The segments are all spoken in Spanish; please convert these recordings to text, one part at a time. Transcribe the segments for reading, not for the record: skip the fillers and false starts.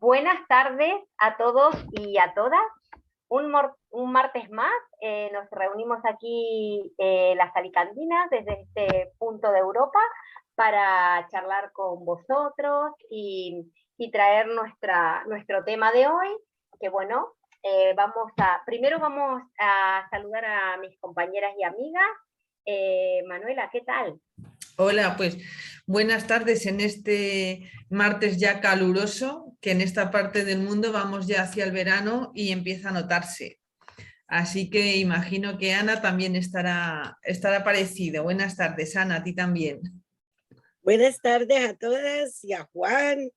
Buenas tardes a todos y a todas. Un martes más nos reunimos aquí las alicandinas desde este punto de Europa para charlar con vosotros y traer nuestro tema de hoy, que bueno, primero vamos a saludar a mis compañeras y amigas. Manuela, ¿qué tal? Hola, pues buenas tardes en este martes ya caluroso, que en esta parte del mundo vamos ya hacia el verano y empieza a notarse. Así que imagino que Ana también estará parecido. Buenas tardes, Ana, a ti también. Buenas tardes a todas y a Juan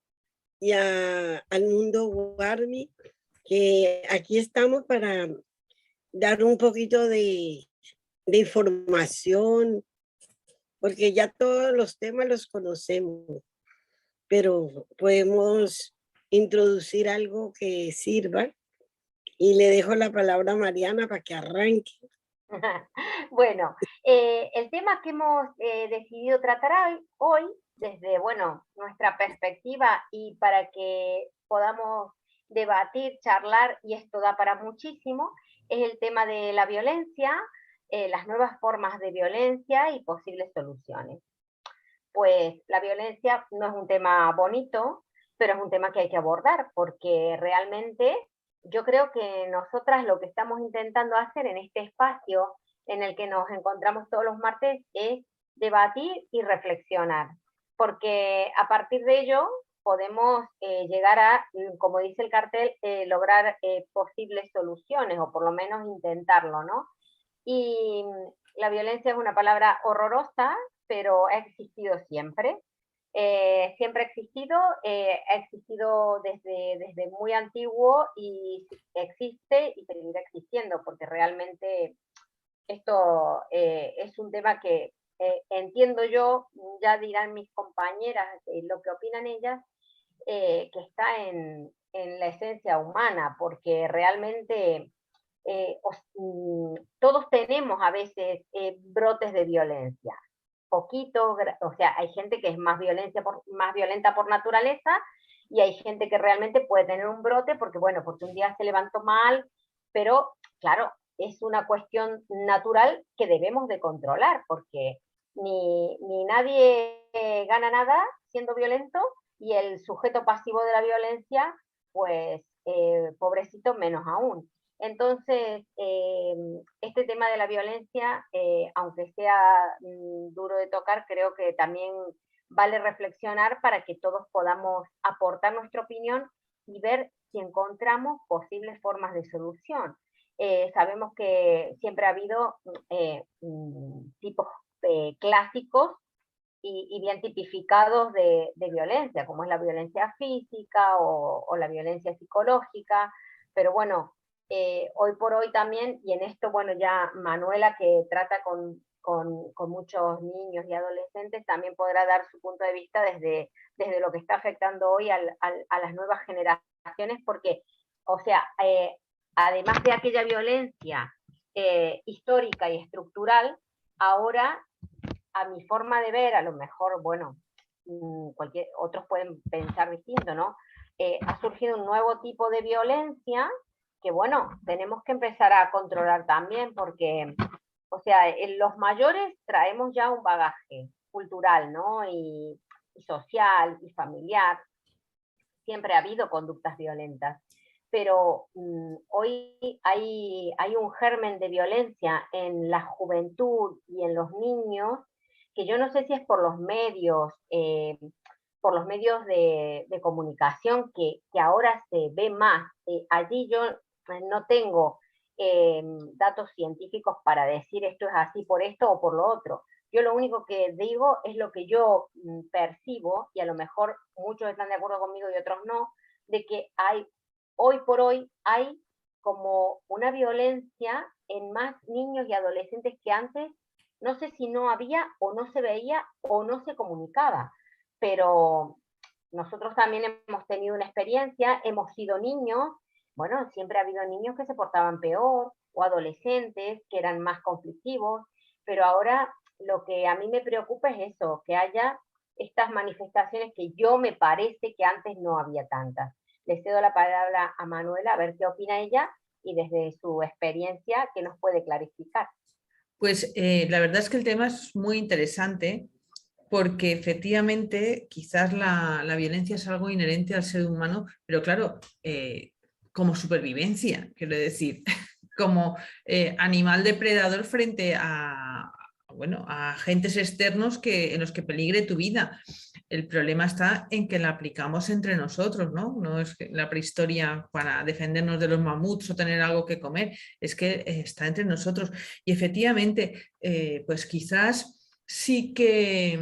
y al mundo Warmi, que aquí estamos para dar un poquito de información, porque ya todos los temas los conocemos, pero podemos introducir algo que sirva y le dejo la palabra a Mariana para que arranque. Bueno, el tema que hemos decidido tratar hoy, desde bueno, nuestra perspectiva y para que podamos debatir, charlar, y esto da para muchísimo, es el tema de la violencia, las nuevas formas de violencia y posibles soluciones. Pues la violencia no es un tema bonito, pero es un tema que hay que abordar, porque realmente yo creo que nosotras lo que estamos intentando hacer en este espacio en el que nos encontramos todos los martes es debatir y reflexionar, porque a partir de ello podemos llegar a, como dice el cartel, lograr posibles soluciones, o por lo menos intentarlo, ¿no? Y la violencia es una palabra horrorosa, pero ha existido siempre. Siempre ha existido desde muy antiguo y existe y seguirá existiendo, porque realmente esto es un tema que entiendo yo, ya dirán mis compañeras lo que opinan ellas, que está en la esencia humana, porque realmente todos tenemos a veces brotes de violencia, poquito, o sea, hay gente que es más violenta por naturaleza, y hay gente que realmente puede tener un brote porque, bueno, porque un día se levantó mal, pero claro, es una cuestión natural que debemos de controlar, porque ni nadie gana nada siendo violento, y el sujeto pasivo de la violencia, pues pobrecito menos aún. Entonces, este tema de la violencia, aunque sea duro de tocar, creo que también vale reflexionar para que todos podamos aportar nuestra opinión y ver si encontramos posibles formas de solución. Sabemos que siempre ha habido tipos clásicos y bien tipificados de violencia, como es la violencia física o la violencia psicológica, pero bueno, hoy por hoy también, y en esto, bueno, ya Manuela, que trata con muchos niños y adolescentes, también podrá dar su punto de vista desde lo que está afectando hoy a las nuevas generaciones, porque, o sea, además de aquella violencia histórica y estructural, ahora, a mi forma de ver, a lo mejor, bueno, otros pueden pensar distinto, ¿no? Ha surgido un nuevo tipo de violencia que, bueno, tenemos que empezar a controlar también, porque, o sea, los mayores traemos ya un bagaje cultural, ¿no? Y social y familiar. Siempre ha habido conductas violentas, pero hoy hay un germen de violencia en la juventud y en los niños, que yo no sé si es por los medios de comunicación que ahora se ve más. Allí yo no tengo datos científicos para decir esto es así por esto o por lo otro. Yo lo único que digo es lo que yo percibo, y a lo mejor muchos están de acuerdo conmigo y otros no, de que hoy por hoy hay como una violencia en más niños y adolescentes que antes. No sé si no había o no se veía o no se comunicaba, pero nosotros también hemos tenido una experiencia, hemos sido niños, bueno, siempre ha habido niños que se portaban peor, o adolescentes que eran más conflictivos, pero ahora lo que a mí me preocupa es eso, que haya estas manifestaciones que yo me parece que antes no había tantas. le cedo la palabra a Manuela a ver qué opina ella y desde su experiencia qué nos puede clarificar. Pues la verdad es que el tema es muy interesante porque efectivamente quizás la violencia es algo inherente al ser humano, pero claro, como supervivencia, quiero decir, como animal depredador frente a, bueno, a agentes externos en los que peligre tu vida. El problema está en que la aplicamos entre nosotros, ¿no? No es que la prehistoria para defendernos de los mamuts o tener algo que comer, es que está entre nosotros. Y efectivamente, pues quizás sí que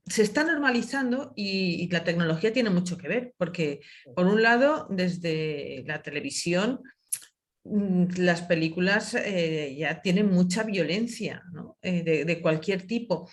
se está normalizando y la tecnología tiene mucho que ver, porque por un lado, desde la televisión, las películas ya tienen mucha violencia, ¿no? De cualquier tipo.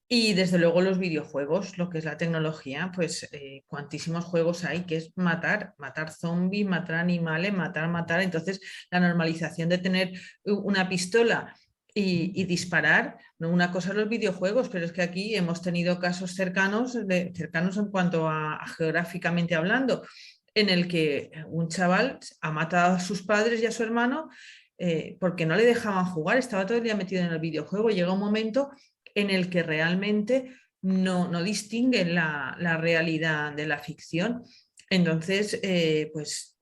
Y desde luego los videojuegos, lo que es la tecnología, pues cuantísimos juegos hay que es matar, matar zombies, matar animales, matar. Entonces, la normalización de tener una pistola y disparar, ¿no? Una cosa es los videojuegos, pero es que aquí hemos tenido casos cercanos en cuanto a geográficamente hablando, en el que un chaval ha matado a sus padres y a su hermano porque no le dejaban jugar, estaba todo el día metido en el videojuego. Llega un momento en el que realmente no distinguen la realidad de la ficción. Entonces, pues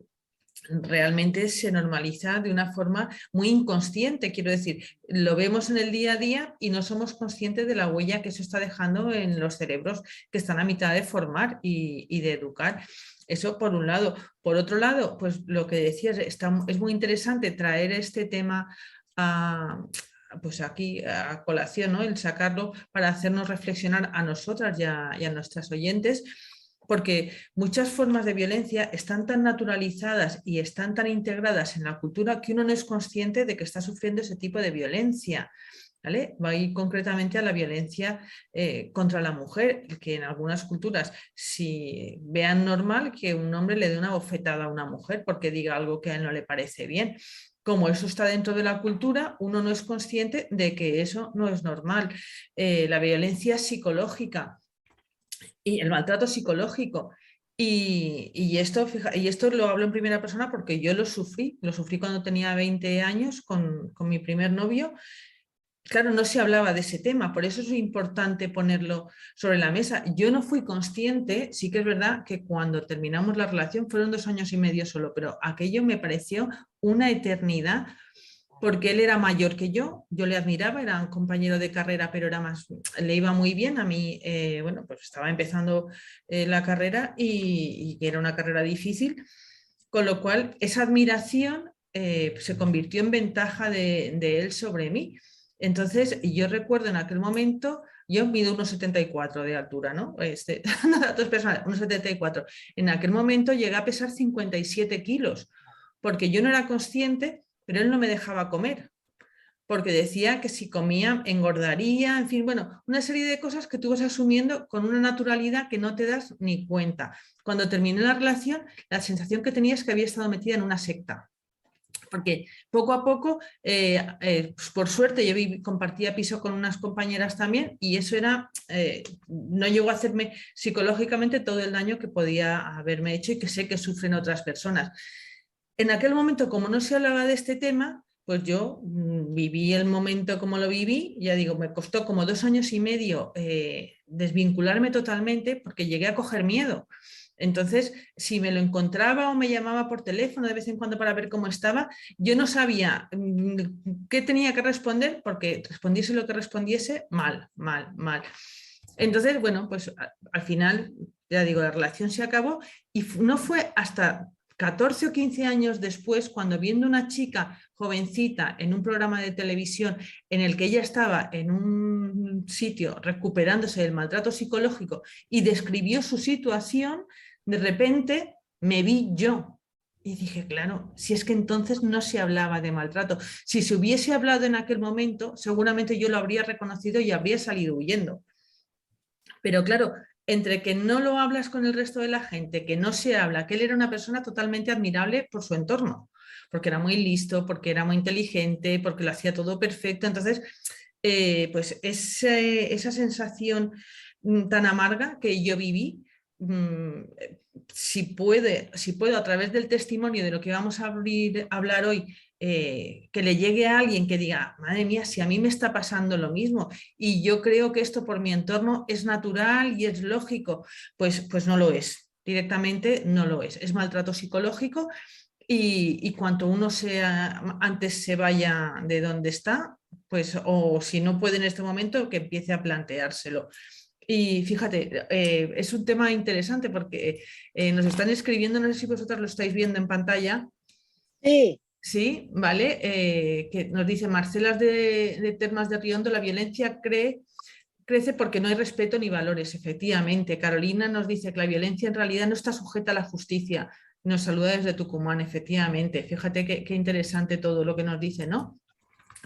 realmente se normaliza de una forma muy inconsciente, quiero decir, lo vemos en el día a día y no somos conscientes de la huella que eso está dejando en los cerebros que están a mitad de formar y de educar. Eso por un lado. Por otro lado, pues lo que decías, es muy interesante traer este tema pues aquí a colación, ¿no? El sacarlo para hacernos reflexionar a nosotras y a nuestras oyentes, porque muchas formas de violencia están tan naturalizadas y están tan integradas en la cultura que uno no es consciente de que está sufriendo ese tipo de violencia. ¿Vale? Va a ir concretamente a la violencia contra la mujer, que en algunas culturas si vean normal que un hombre le dé una bofetada a una mujer porque diga algo que a él no le parece bien. Como eso está dentro de la cultura, uno no es consciente de que eso no es normal. La violencia psicológica y el maltrato psicológico. Y esto lo hablo en primera persona porque yo lo sufrí cuando tenía 20 años con mi primer novio. Claro, no se hablaba de ese tema, por eso es importante ponerlo sobre la mesa. Yo no fui consciente, sí que es verdad que cuando terminamos la relación fueron 2 años y medio solo, pero aquello me pareció una eternidad porque él era mayor que yo le admiraba, era un compañero de carrera, pero le iba muy bien. A mí, bueno, pues estaba empezando la carrera y era una carrera difícil, con lo cual esa admiración se convirtió en ventaja de él sobre mí. Entonces, yo recuerdo en aquel momento, yo mido 1,74 de altura, ¿no? Datos personales, 1,74. En aquel momento llegué a pesar 57 kilos, porque yo no era consciente, pero él no me dejaba comer, porque decía que si comía engordaría, en fin, bueno, una serie de cosas que tú vas asumiendo con una naturalidad que no te das ni cuenta. Cuando terminé la relación, la sensación que tenía es que había estado metida en una secta. Porque poco a poco, pues por suerte, yo compartía piso con unas compañeras también y eso no llegó a hacerme psicológicamente todo el daño que podía haberme hecho y que sé que sufren otras personas. En aquel momento, como no se hablaba de este tema, pues yo viví el momento como lo viví, ya digo, me costó como 2 años y medio desvincularme totalmente porque llegué a coger miedo. Entonces, si me lo encontraba o me llamaba por teléfono de vez en cuando para ver cómo estaba, yo no sabía qué tenía que responder porque respondiese lo que respondiese, mal. Entonces, bueno, pues al final, ya digo, la relación se acabó y no fue hasta 14 o 15 años después, cuando viendo una chica jovencita en un programa de televisión en el que ella estaba en un sitio recuperándose del maltrato psicológico y describió su situación, de repente me vi yo y dije, claro, si es que entonces no se hablaba de maltrato. Si se hubiese hablado en aquel momento, seguramente yo lo habría reconocido y habría salido huyendo. Pero claro, entre que no lo hablas con el resto de la gente, que no se habla, que él era una persona totalmente admirable por su entorno, porque era muy listo, porque era muy inteligente, porque lo hacía todo perfecto. Entonces, pues esa sensación tan amarga que yo viví, si puedo a través del testimonio de lo que vamos a hablar hoy, que le llegue a alguien que diga, madre mía, si a mí me está pasando lo mismo y yo creo que esto por mi entorno es natural y es lógico, pues no lo es, directamente no lo es maltrato psicológico y cuanto uno antes se vaya de donde está, pues o si no puede en este momento, que empiece a planteárselo. Y fíjate, es un tema interesante porque nos están escribiendo, no sé si vosotros lo estáis viendo en pantalla. Sí. Sí, vale, que nos dice Marcelas de Termas de Riondo, la violencia crece porque no hay respeto ni valores, efectivamente. Carolina nos dice que la violencia en realidad no está sujeta a la justicia. Nos saluda desde Tucumán, efectivamente. Fíjate qué interesante todo lo que nos dice, ¿no?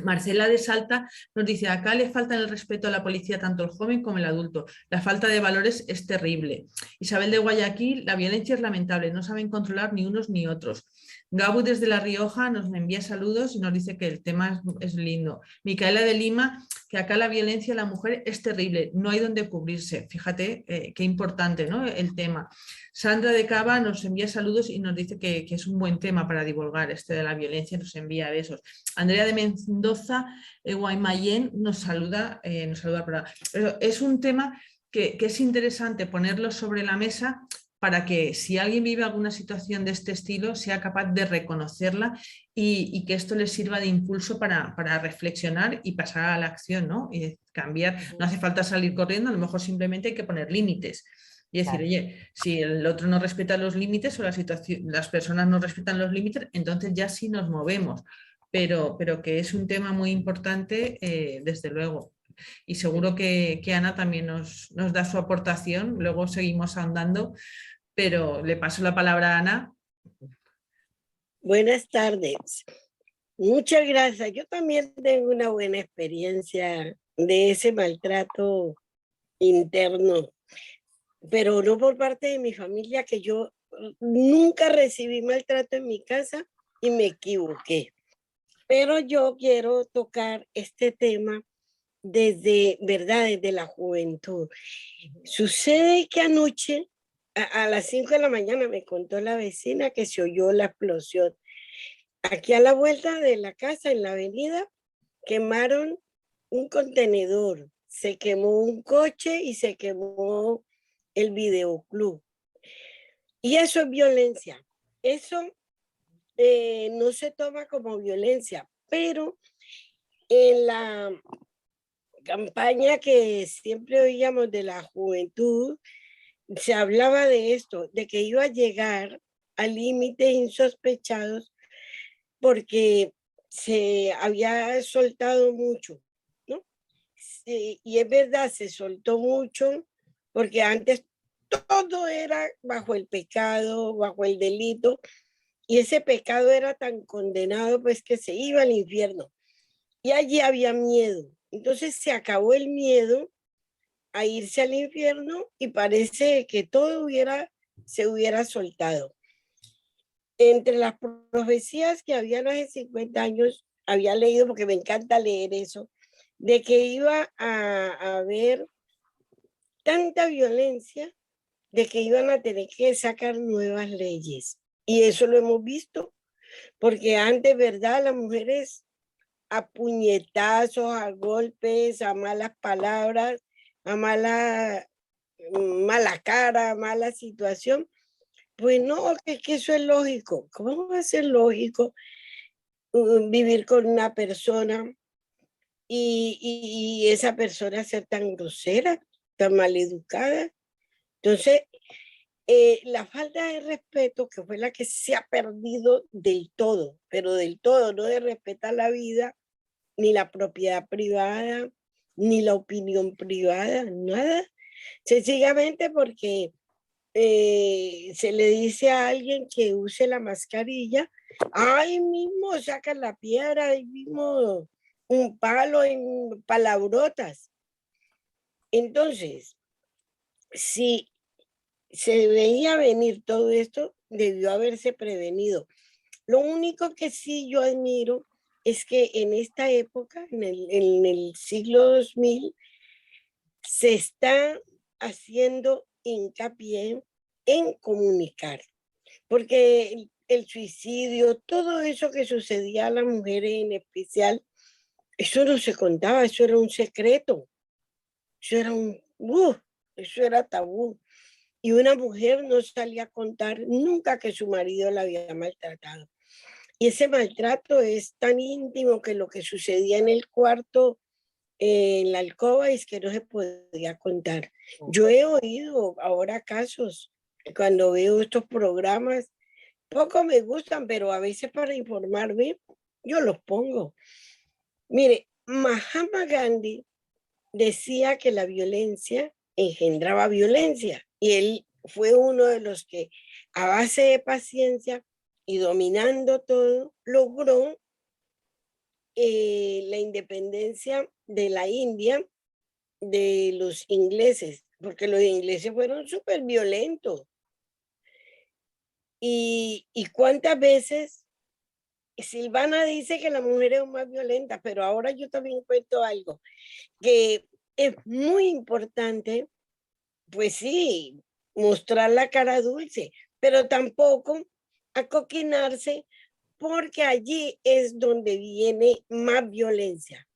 Marcela de Salta nos dice, acá le falta el respeto a la policía tanto el joven como el adulto. La falta de valores es terrible. Isabel de Guayaquil, la violencia es lamentable, no saben controlar ni unos ni otros. Gabu desde La Rioja nos envía saludos y nos dice que el tema es lindo. Micaela de Lima, que acá la violencia a la mujer es terrible, no hay donde cubrirse. Fíjate qué importante, ¿no? El tema. Sandra de Cava nos envía saludos y nos dice que es un buen tema para divulgar este de la violencia, nos envía besos. Andrea de Mendoza, Guaymallén nos saluda por pero es un tema que es interesante ponerlo sobre la mesa para que si alguien vive alguna situación de este estilo sea capaz de reconocerla y que esto les sirva de impulso para reflexionar y pasar a la acción, ¿no? Y cambiar, no hace falta salir corriendo, a lo mejor simplemente hay que poner límites. Y decir, Claro. oye, si el otro no respeta los límites o las personas no respetan los límites, entonces ya sí nos movemos. Pero que es un tema muy importante, desde luego. Y seguro que Ana también nos da su aportación. Luego seguimos ahondando, pero le paso la palabra a Ana. Buenas tardes. Muchas gracias. Yo también tengo una buena experiencia de ese maltrato interno, pero no por parte de mi familia, que yo nunca recibí maltrato en mi casa y me equivoqué. Pero yo quiero tocar este tema desde, ¿verdad? Desde la juventud. Sucede que anoche, a las 5 de la mañana, me contó la vecina que se oyó la explosión. Aquí a la vuelta de la casa, en la avenida, quemaron un contenedor, se quemó un coche y se quemó el videoclub. Y eso es violencia. Eso no se toma como violencia, pero en la campaña que siempre oíamos de la juventud, se hablaba de esto, de que iba a llegar a límites insospechados porque se había soltado mucho, ¿no? Sí, y es verdad, se soltó mucho porque antes todo era bajo el pecado, bajo el delito, y ese pecado era tan condenado pues que se iba al infierno. Y allí había miedo. Entonces se acabó el miedo a irse al infierno y parece que todo se hubiera soltado. Entre las profecías que habían hace 50 años, había leído, porque me encanta leer eso, de que iba a haber tanta violencia, de que iban a tener que sacar nuevas leyes. Y eso lo hemos visto, porque antes, ¿verdad? Las mujeres a puñetazos, a golpes, a malas palabras, a mala cara, mala situación. Pues no, que eso es lógico. ¿Cómo va a ser lógico vivir con una persona y esa persona ser tan grosera, tan maleducada? Entonces, la falta de respeto, que fue la que se ha perdido del todo, pero del todo, no de respetar la vida, ni la propiedad privada, ni la opinión privada, nada. Sencillamente porque se le dice a alguien que use la mascarilla, ahí mismo sacan la piedra, ahí mismo un palo en palabrotas. Entonces, si se veía venir todo esto, debió haberse prevenido. Lo único que sí yo admiro es que en esta época, en el siglo 2000, se está haciendo hincapié en comunicar, porque el suicidio, todo eso que sucedía a las mujeres en especial, eso no se contaba, eso era un secreto, eso era eso era tabú. Y una mujer no salía a contar nunca que su marido la había maltratado. Y ese maltrato es tan íntimo que lo que sucedía en el cuarto, en la alcoba, es que no se podía contar. Yo he oído ahora casos, cuando veo estos programas, poco me gustan, pero a veces para informarme, yo los pongo. Mire, Mahatma Gandhi decía que la violencia engendraba violencia y él fue uno de los que a base de paciencia y dominando todo logró la independencia de la India de los ingleses, porque los ingleses fueron súper violentos. Y cuántas veces Silvana dice que la mujer es más violenta, pero ahora yo también cuento algo, que es muy importante, pues sí, mostrar la cara dulce, pero tampoco acoquinarse, porque allí es donde viene más violencia.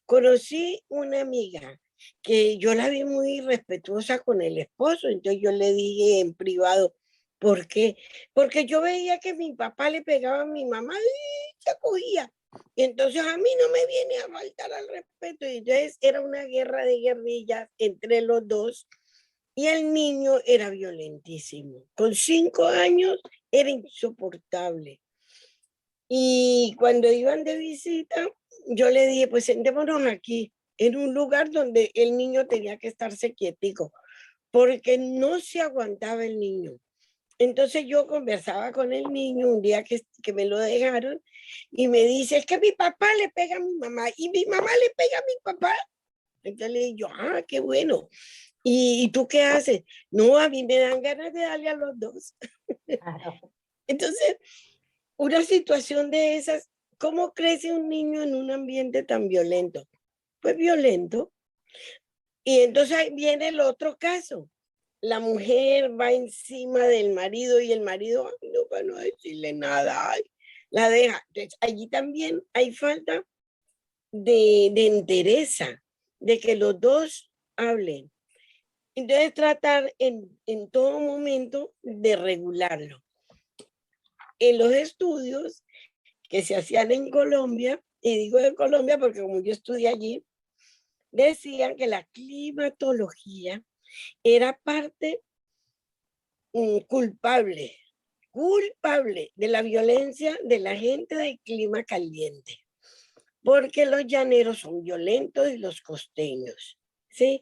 Conocí una amiga que yo la vi muy respetuosa con el esposo, entonces yo le dije en privado, ¿por qué? Porque yo veía que mi papá le pegaba a mi mamá y se cogía. Y entonces a mí no me viene a faltar al respeto. Y entonces era una guerra de guerrillas entre los dos y el niño era violentísimo. Con 5 años era insoportable. Y cuando iban de visita, yo le dije, pues sentémonos aquí, en un lugar donde el niño tenía que estarse quietico, porque no se aguantaba el niño. Entonces yo conversaba con el niño un día que me lo dejaron y me dice, es que mi papá le pega a mi mamá y mi mamá le pega a mi papá. Entonces le digo, ah, qué bueno. ¿Y tú qué haces? No, a mí me dan ganas de darle a los dos. Claro. Entonces, una situación de esas, ¿cómo crece un niño en un ambiente tan violento? Pues violento. Y entonces ahí viene el otro caso. La mujer va encima del marido y el marido no va a decirle nada, ay, la deja. Entonces allí también hay falta de entereza, de que los dos hablen. Entonces tratar en todo momento de regularlo. En los estudios que se hacían en Colombia, y digo de Colombia porque como yo estudié allí, decían que la climatología era parte culpable de la violencia de la gente de clima caliente, porque los llaneros son violentos y los costeños, ¿sí?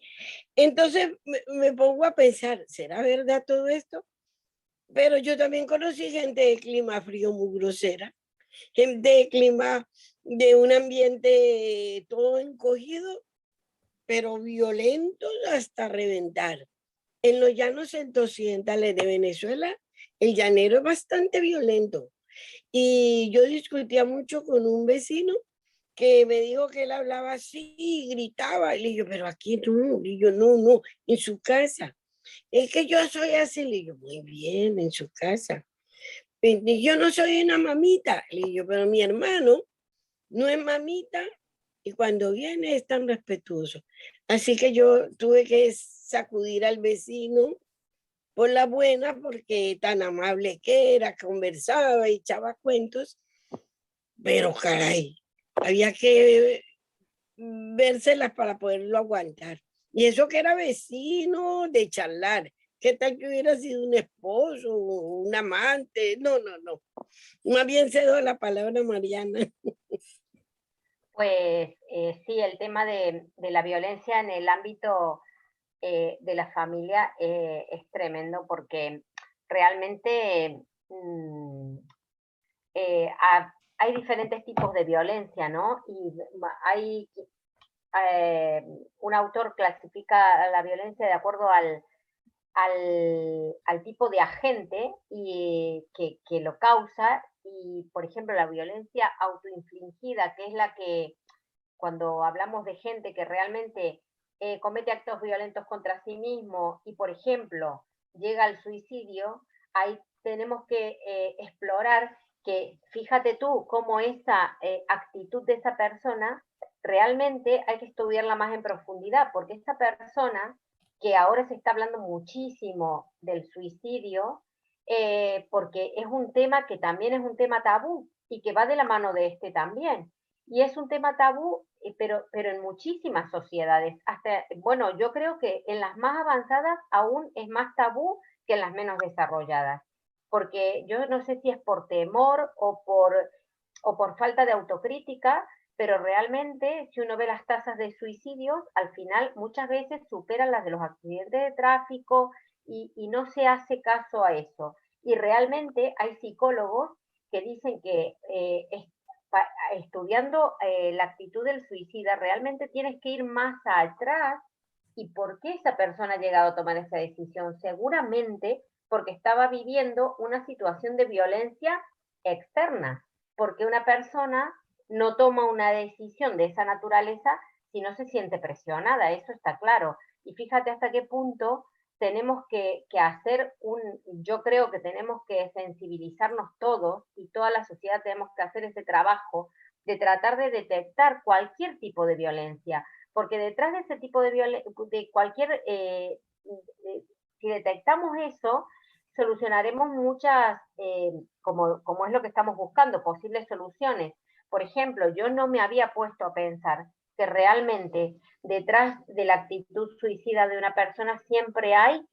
Entonces me pongo a pensar, ¿será verdad todo esto? Pero yo también conocí gente de clima frío muy grosera, gente de clima de un ambiente todo encogido, pero violento hasta reventar. En los llanos centrooccidentales de Venezuela, el llanero es bastante violento. Y yo discutía mucho con un vecino que me dijo que él hablaba así y gritaba. Y le digo, pero aquí no. Y yo, no, en su casa. Es que yo soy así. Le digo, muy bien, en su casa. Y yo no soy una mamita. Le digo, pero mi hermano no es mamita y cuando viene es tan respetuoso. Así que yo tuve que sacudir al vecino por la buena, porque tan amable que era, conversaba y echaba cuentos, pero caray, había que vérselas para poderlo aguantar. Y eso que era vecino de charlar, ¿qué tal que hubiera sido un esposo, un amante? No. Más bien cedo la palabra a Mariana. Pues sí, el tema de la violencia en el ámbito de la familia es tremendo porque realmente hay diferentes tipos de violencia, ¿no? Y hay un autor clasifica la violencia de acuerdo al tipo de agente que lo causa y, por ejemplo, la violencia autoinfligida, que es la que cuando hablamos de gente que realmente comete actos violentos contra sí mismo y, por ejemplo, llega al suicidio, ahí tenemos que explorar que, fíjate tú, cómo esa actitud de esa persona realmente hay que estudiarla más en profundidad, porque esa persona que ahora se está hablando muchísimo del suicidio, porque es un tema que también es un tema tabú y que va de la mano de este también. Y es un tema tabú, pero en muchísimas sociedades. Hasta, bueno, yo creo que en las más avanzadas aún es más tabú que en las menos desarrolladas. Porque yo no sé si es por temor o por falta de autocrítica, pero realmente si uno ve las tasas de suicidios, al final muchas veces superan las de los accidentes de tráfico y no se hace caso a eso. Y realmente hay psicólogos que dicen que estudiando la actitud del suicida, realmente tienes que ir más atrás y por qué esa persona ha llegado a tomar esa decisión. Seguramente porque estaba viviendo una situación de violencia externa, porque una persona no toma una decisión de esa naturaleza si no se siente presionada, eso está claro. Y fíjate hasta qué punto tenemos que hacer yo creo que tenemos que sensibilizarnos todos y toda la sociedad tenemos que hacer ese trabajo de tratar de detectar cualquier tipo de violencia, porque detrás de ese tipo de violencia, de cualquier, si detectamos eso, solucionaremos muchas, como es lo que estamos buscando, posibles soluciones. Por ejemplo, yo no me había puesto a pensar que realmente detrás de la actitud suicida de una persona siempre hay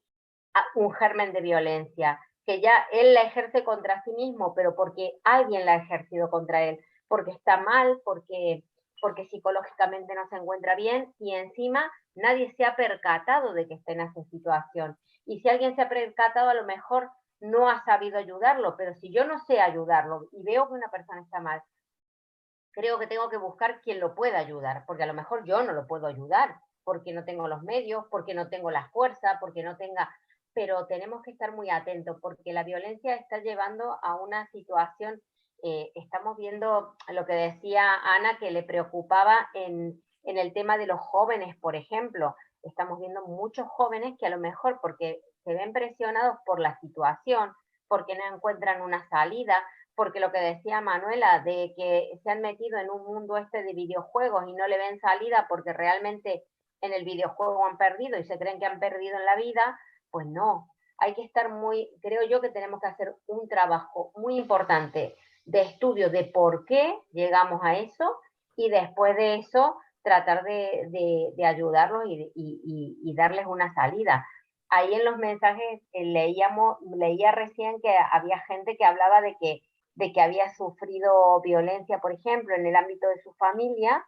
un germen de violencia, que ya él la ejerce contra sí mismo, pero porque alguien la ha ejercido contra él, porque está mal, porque psicológicamente no se encuentra bien y encima nadie se ha percatado de que está en esa situación. Y si alguien se ha percatado, a lo mejor no ha sabido ayudarlo, pero si yo no sé ayudarlo y veo que una persona está mal, creo que tengo que buscar quien lo pueda ayudar, porque a lo mejor yo no lo puedo ayudar, porque no tengo los medios, porque no tengo la fuerza, porque no tenga... Pero tenemos que estar muy atentos, porque la violencia está llevando a una situación, estamos viendo lo que decía Ana, que le preocupaba en el tema de los jóvenes, por ejemplo. Estamos viendo muchos jóvenes que a lo mejor porque se ven presionados por la situación, porque no encuentran una salida, porque lo que decía Manuela, de que se han metido en un mundo este de videojuegos y no le ven salida porque realmente en el videojuego han perdido y se creen que han perdido en la vida, pues no. Hay que estar creo yo que tenemos que hacer un trabajo muy importante de estudio de por qué llegamos a eso y después de eso tratar de ayudarlos y darles una salida. Ahí en los mensajes leía recién que había gente que hablaba de que había sufrido violencia, por ejemplo, en el ámbito de su familia,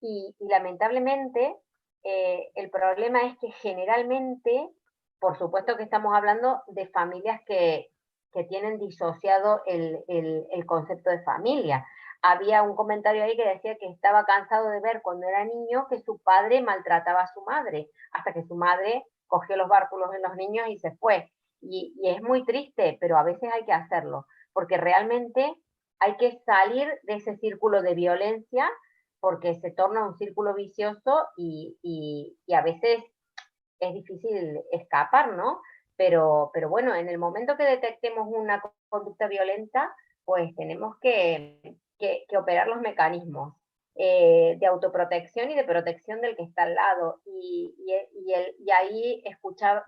y lamentablemente el problema es que generalmente, por supuesto que estamos hablando de familias que tienen disociado el concepto de familia. Había un comentario ahí que decía que estaba cansado de ver cuando era niño que su padre maltrataba a su madre, hasta que su madre cogió los bártulos en los niños y se fue. Y es muy triste, pero a veces hay que hacerlo, porque realmente hay que salir de ese círculo de violencia porque se torna un círculo vicioso y a veces es difícil escapar, ¿no? Pero bueno, en el momento que detectemos una conducta violenta, pues tenemos que operar los mecanismos de autoprotección y de protección del que está al lado. Y ahí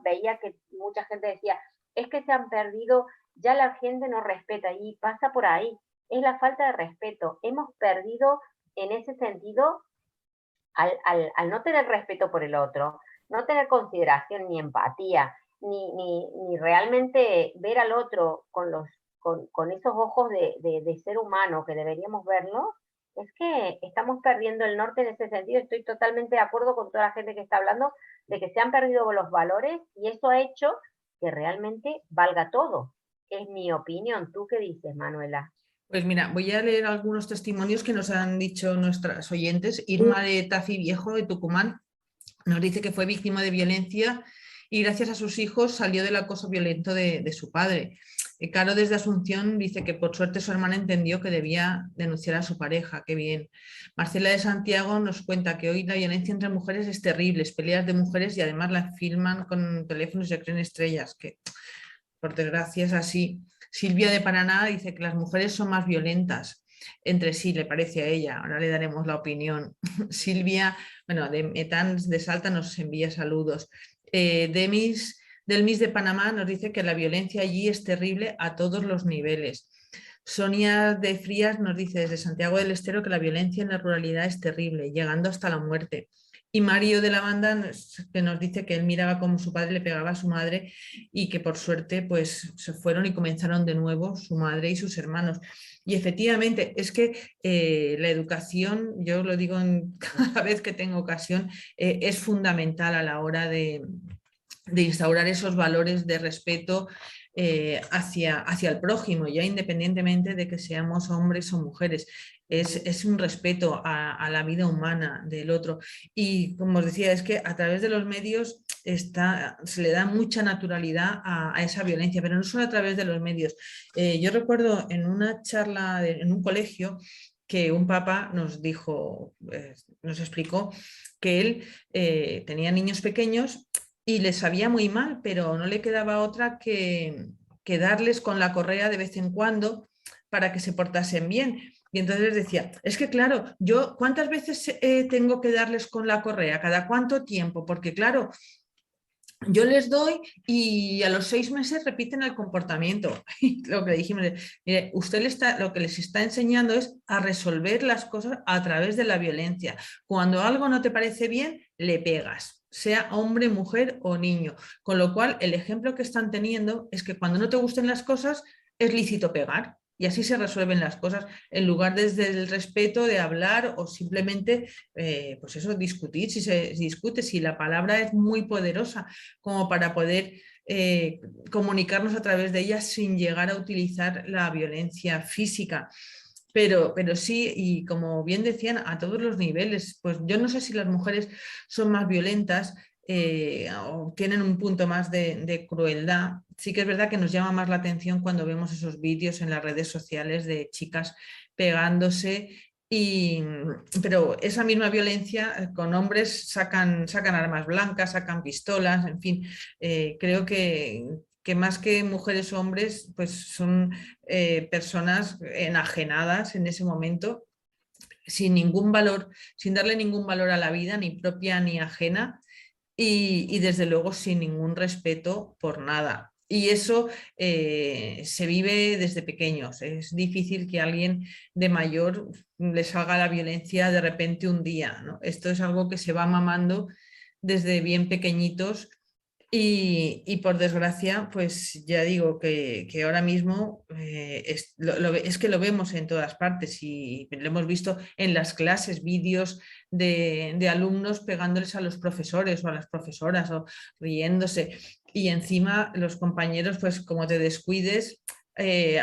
veía que mucha gente decía, es que se han perdido, ya la gente no respeta, y pasa por ahí, es la falta de respeto. Hemos perdido en ese sentido al no tener respeto por el otro, no tener consideración ni empatía, ni realmente ver al otro con esos ojos de ser humano que deberíamos verlo, es que estamos perdiendo el norte en ese sentido. Estoy totalmente de acuerdo con toda la gente que está hablando de que se han perdido los valores y eso ha hecho que realmente valga todo. Es mi opinión. ¿Tú qué dices, Manuela? Pues mira, voy a leer algunos testimonios que nos han dicho nuestras oyentes. Irma de Tafi Viejo, de Tucumán, nos dice que fue víctima de violencia y gracias a sus hijos salió del acoso violento de su padre. Caro desde Asunción dice que por suerte su hermana entendió que debía denunciar a su pareja, qué bien. Marcela de Santiago nos cuenta que hoy la violencia entre mujeres es terrible, es peleas de mujeres y además la filman con teléfonos y se creen estrellas, que por desgracia es así. Silvia de Paraná dice que las mujeres son más violentas entre sí, le parece a ella. Ahora le daremos la opinión. Silvia, bueno, de Metans de Salta nos envía saludos. Del MIS de Panamá nos dice que la violencia allí es terrible a todos los niveles. Sonia de Frías nos dice desde Santiago del Estero que la violencia en la ruralidad es terrible, llegando hasta la muerte. Y Mario de la banda que nos dice que él miraba cómo su padre le pegaba a su madre y que por suerte pues se fueron y comenzaron de nuevo su madre y sus hermanos. Y efectivamente es que la educación, yo lo digo cada vez que tengo ocasión, es fundamental a la hora de instaurar esos valores de respeto hacia el prójimo, ya independientemente de que seamos hombres o mujeres. Es un respeto a la vida humana del otro. Y como os decía, es que a través de los medios se le da mucha naturalidad a esa violencia, pero no solo a través de los medios. Yo recuerdo en una charla en un colegio que un papá nos dijo, nos explicó que él tenía niños pequeños y les sabía muy mal, pero no le quedaba otra que darles con la correa de vez en cuando para que se portasen bien. Y entonces les decía, es que claro, yo ¿cuántas veces tengo que darles con la correa? ¿Cada cuánto tiempo? Porque claro, yo les doy y a los 6 meses repiten el comportamiento. Lo que dijimos, mire, lo que les está enseñando es a resolver las cosas a través de la violencia. Cuando algo no te parece bien, le pegas, sea hombre, mujer o niño. Con lo cual, el ejemplo que están teniendo es que cuando no te gusten las cosas, es lícito pegar. Y así se resuelven las cosas, en lugar desde el respeto de hablar o simplemente, pues eso, discutir. Si se discute, si la palabra es muy poderosa como para poder comunicarnos a través de ella sin llegar a utilizar la violencia física. Pero sí, y como bien decían, a todos los niveles, pues yo no sé si las mujeres son más violentas o tienen un punto más de crueldad. Sí que es verdad que nos llama más la atención cuando vemos esos vídeos en las redes sociales de chicas pegándose, pero esa misma violencia con hombres sacan armas blancas, sacan pistolas, en fin, creo que más que mujeres o hombres, pues son personas enajenadas en ese momento, sin ningún valor, sin darle ningún valor a la vida, ni propia ni ajena, y desde luego sin ningún respeto por nada. Y eso se vive desde pequeños. Es difícil que alguien de mayor le salga la violencia de repente un día, ¿no? Esto es algo que se va mamando desde bien pequeñitos y por desgracia, pues ya digo que ahora mismo es que lo vemos en todas partes y lo hemos visto en las clases, vídeos de alumnos pegándoles a los profesores o a las profesoras o riéndose. Y encima los compañeros, pues como te descuides,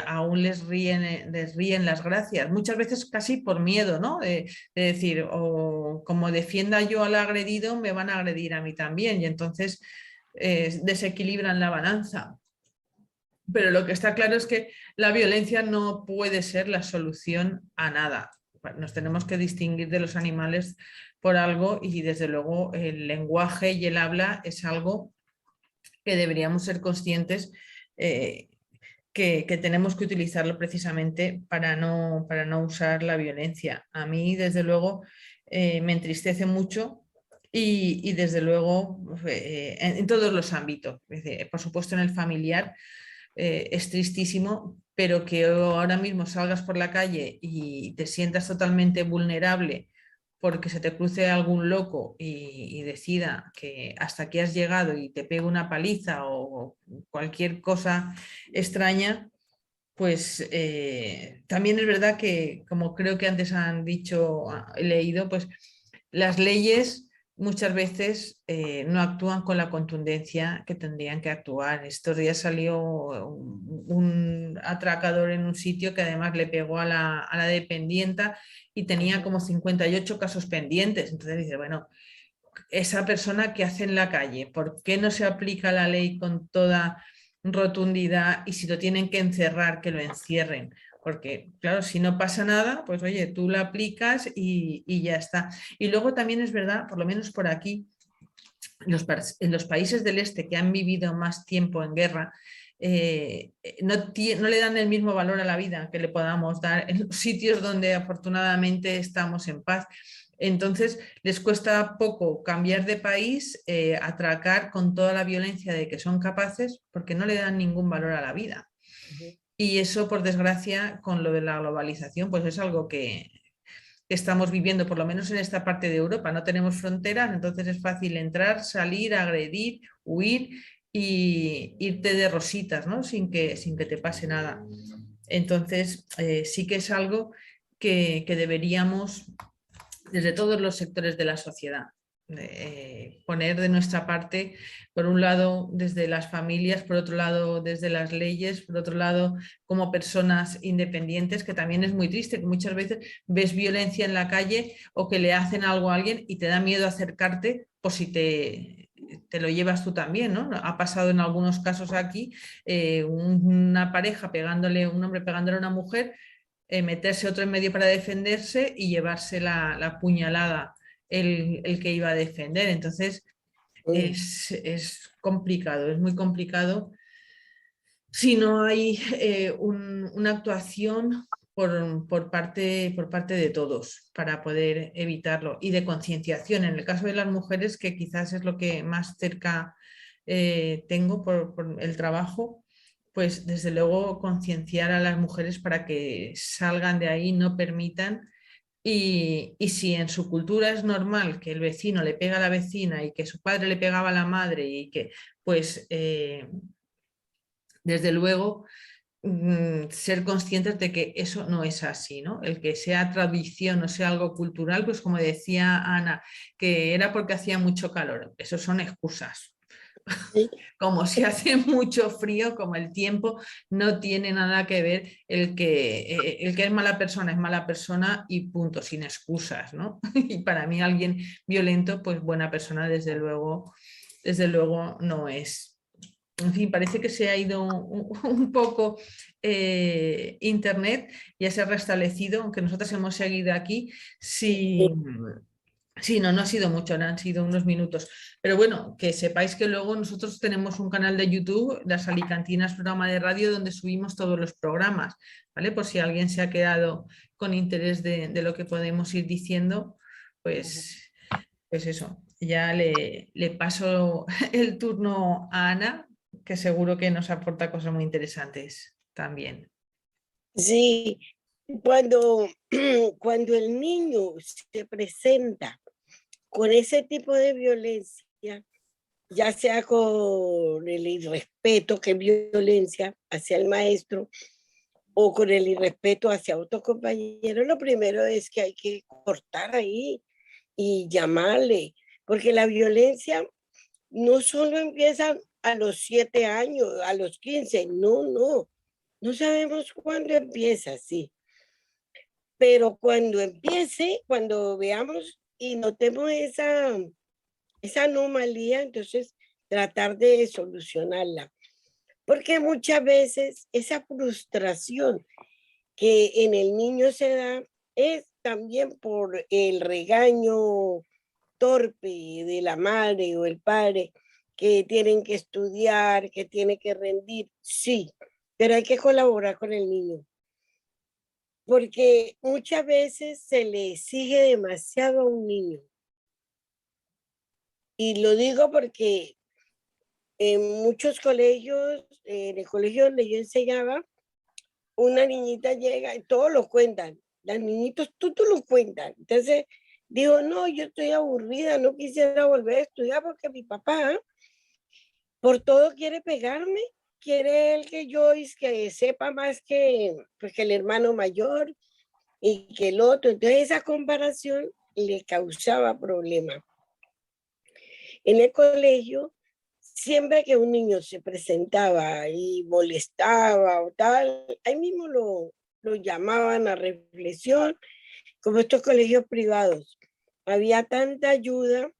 aún les ríen las gracias, muchas veces casi por miedo, ¿no? De decir, o como defienda yo al agredido, me van a agredir a mí también. Y entonces desequilibran la balanza. Pero lo que está claro es que la violencia no puede ser la solución a nada. Nos tenemos que distinguir de los animales por algo y desde luego el lenguaje y el habla es algo que deberíamos ser conscientes que tenemos que utilizarlo precisamente para no usar la violencia. A mí, desde luego, me entristece mucho y desde luego en todos los ámbitos. Por supuesto, en el familiar es tristísimo, pero que ahora mismo salgas por la calle y te sientas totalmente vulnerable porque se te cruce algún loco y decida que hasta aquí has llegado y te pegue una paliza o cualquier cosa extraña, pues también es verdad que, como creo que antes han dicho, he leído, pues las leyes muchas veces no actúan con la contundencia que tendrían que actuar. Estos días salió un atracador en un sitio que además le pegó a la dependienta y tenía como 58 casos pendientes. Entonces dice, bueno, esa persona que hace en la calle, ¿por qué no se aplica la ley con toda rotundidad, y si lo tienen que encerrar, que lo encierren. Porque, claro, si no pasa nada, pues oye, tú la aplicas y ya está. Y luego también es verdad, por lo menos por aquí, en los países del este que han vivido más tiempo en guerra, no le dan el mismo valor a la vida que le podamos dar en los sitios donde afortunadamente estamos en paz. Entonces, les cuesta poco cambiar de país, atracar con toda la violencia de que son capaces, porque no le dan ningún valor a la vida. Y eso, por desgracia, con lo de la globalización, pues es algo que estamos viviendo, por lo menos en esta parte de Europa. No tenemos fronteras, entonces es fácil entrar, salir, agredir, huir y irte de rositas, ¿no? Sin que te pase nada. Entonces, sí que es algo que deberíamos, desde todos los sectores de la sociedad, poner de nuestra parte, por un lado desde las familias, por otro lado desde las leyes, por otro lado como personas independientes, que también es muy triste, que muchas veces ves violencia en la calle o que le hacen algo a alguien y te da miedo acercarte por si te lo llevas tú también, ¿no? Ha pasado en algunos casos aquí, una pareja pegándole, un hombre pegándole a una mujer, meterse otro en medio para defenderse y llevarse la puñalada el que iba a defender. Entonces es complicado, es muy complicado si no hay una actuación por parte de todos para poder evitarlo, y de concienciación. En el caso de las mujeres, que quizás es lo que más cerca tengo por el trabajo, pues desde luego concienciar a las mujeres para que salgan de ahí, no permitan. Y si en su cultura es normal que el vecino le pega a la vecina y que su padre le pegaba a la madre y que, pues, desde luego, ser conscientes de que eso no es así, ¿no? El que sea tradición o sea algo cultural, pues como decía Ana, que era porque hacía mucho calor. Eso son excusas. Sí. Como si hace mucho frío, como el tiempo, no tiene nada que ver. El que es mala persona y punto, sin excusas, ¿no? Y para mí alguien violento, pues buena persona desde luego no es. En fin, parece que se ha ido un poco Internet, ya se ha restablecido, aunque nosotros hemos seguido aquí. Sí, sí, no ha sido mucho, no han sido unos minutos. Pero bueno, que sepáis que luego nosotros tenemos un canal de YouTube, Las Alicantinas, programa de radio, donde subimos todos los programas, ¿vale? Por si alguien se ha quedado con interés de lo que podemos ir diciendo, pues, pues eso. Ya le paso el turno a Ana, que seguro que nos aporta cosas muy interesantes también. Sí, cuando, cuando el niño se presenta con ese tipo de violencia, ya sea con el irrespeto, que es violencia hacia el maestro, o con el irrespeto hacia otro compañero, lo primero es que hay que cortar ahí y llamarle, porque la violencia no solo empieza a los 7 años, a los 15, no sabemos cuándo empieza, sí, pero cuando empiece, cuando veamos y notemos esa anomalía, entonces tratar de solucionarla. Porque muchas veces esa frustración que en el niño se da es también por el regaño torpe de la madre o el padre, que tienen que estudiar, que tienen que rendir, sí, pero hay que colaborar con el niño, porque muchas veces se le exige demasiado a un niño. Y lo digo porque en muchos colegios, en el colegio donde yo enseñaba, una niñita llega y todos lo cuentan. Las niñitos, tú lo cuentan. Entonces, digo, no, yo estoy aburrida, no quisiera volver a estudiar porque mi papá por todo quiere pegarme, quiere él que yo que sepa más que, pues, que el hermano mayor y que el otro. Entonces, esa comparación le causaba problemas. En el colegio, siempre que un niño se presentaba y molestaba o tal, ahí mismo lo llamaban a reflexión, como estos colegios privados. Había tanta ayuda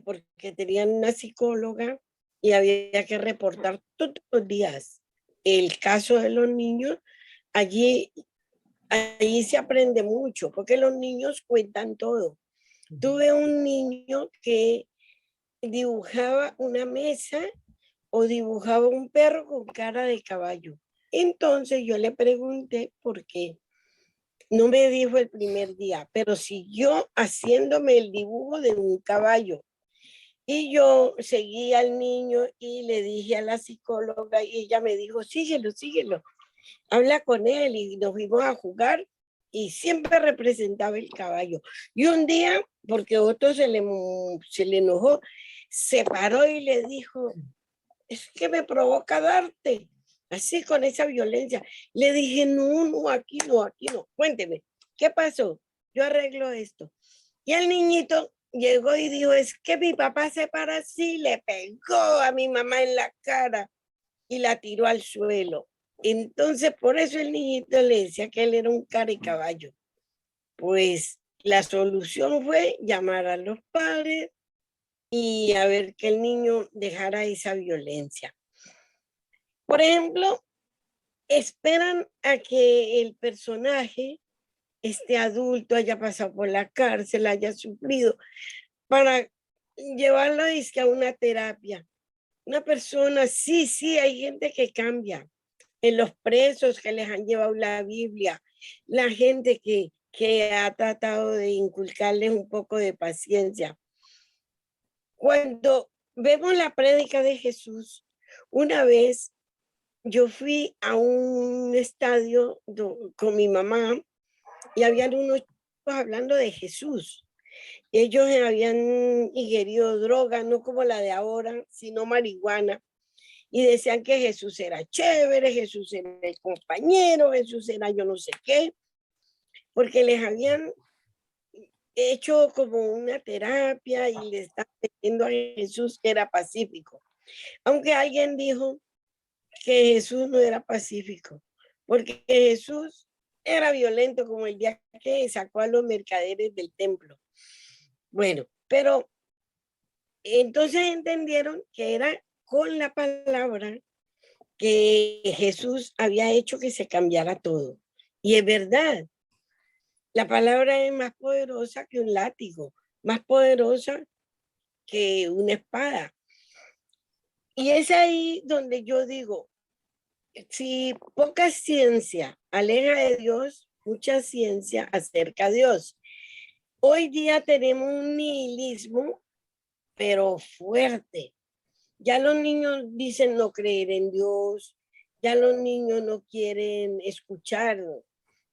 porque tenían una psicóloga y había que reportar todos los días el caso de los niños. Allí se aprende mucho, porque los niños cuentan todo. Tuve un niño que dibujaba una mesa o dibujaba un perro con cara de caballo. Entonces yo le pregunté por qué. No me dijo el primer día, pero siguió haciéndome el dibujo de un caballo. Y yo seguí al niño y le dije a la psicóloga y ella me dijo, síguelo, síguelo, habla con él, y nos fuimos a jugar y siempre representaba el caballo. Y un día, porque otro se le enojó, se paró y le dijo, es que me provoca darte, así con esa violencia. Le dije, no, no, aquí no, aquí no. Cuénteme, ¿qué pasó? Yo arreglo esto. Y el niñito llegó y dijo, es que mi papá se para así, le pegó a mi mamá en la cara y la tiró al suelo. Entonces, por eso el niñito le decía que él era un caricaballo. Pues la solución fue llamar a los padres y a ver que el niño dejara esa violencia. Por ejemplo, esperan a que el personaje esté adulto, haya pasado por la cárcel, haya sufrido, para llevarlo a una terapia. Una persona, sí, hay gente que cambia. En los presos que les han llevado la Biblia, la gente que ha tratado de inculcarles un poco de paciencia. Cuando vemos la prédica de Jesús, una vez yo fui a un estadio con mi mamá y habían unos chicos hablando de Jesús. Ellos habían ingerido droga, no como la de ahora, sino marihuana. Y decían que Jesús era chévere, Jesús era el compañero, Jesús era yo no sé qué, porque les habían hecho como una terapia y le estaban diciendo a Jesús que era pacífico. Aunque alguien dijo que Jesús no era pacífico, porque Jesús era violento como el día que sacó a los mercaderes del templo. Bueno, pero entonces entendieron que era con la palabra que Jesús había hecho que se cambiara todo. Y es verdad, la palabra es más poderosa que un látigo, más poderosa que una espada. Y es ahí donde yo digo, si poca ciencia aleja de Dios, mucha ciencia acerca a Dios. Hoy día tenemos un nihilismo, pero fuerte. Ya los niños dicen no creer en Dios, ya los niños no quieren escuchar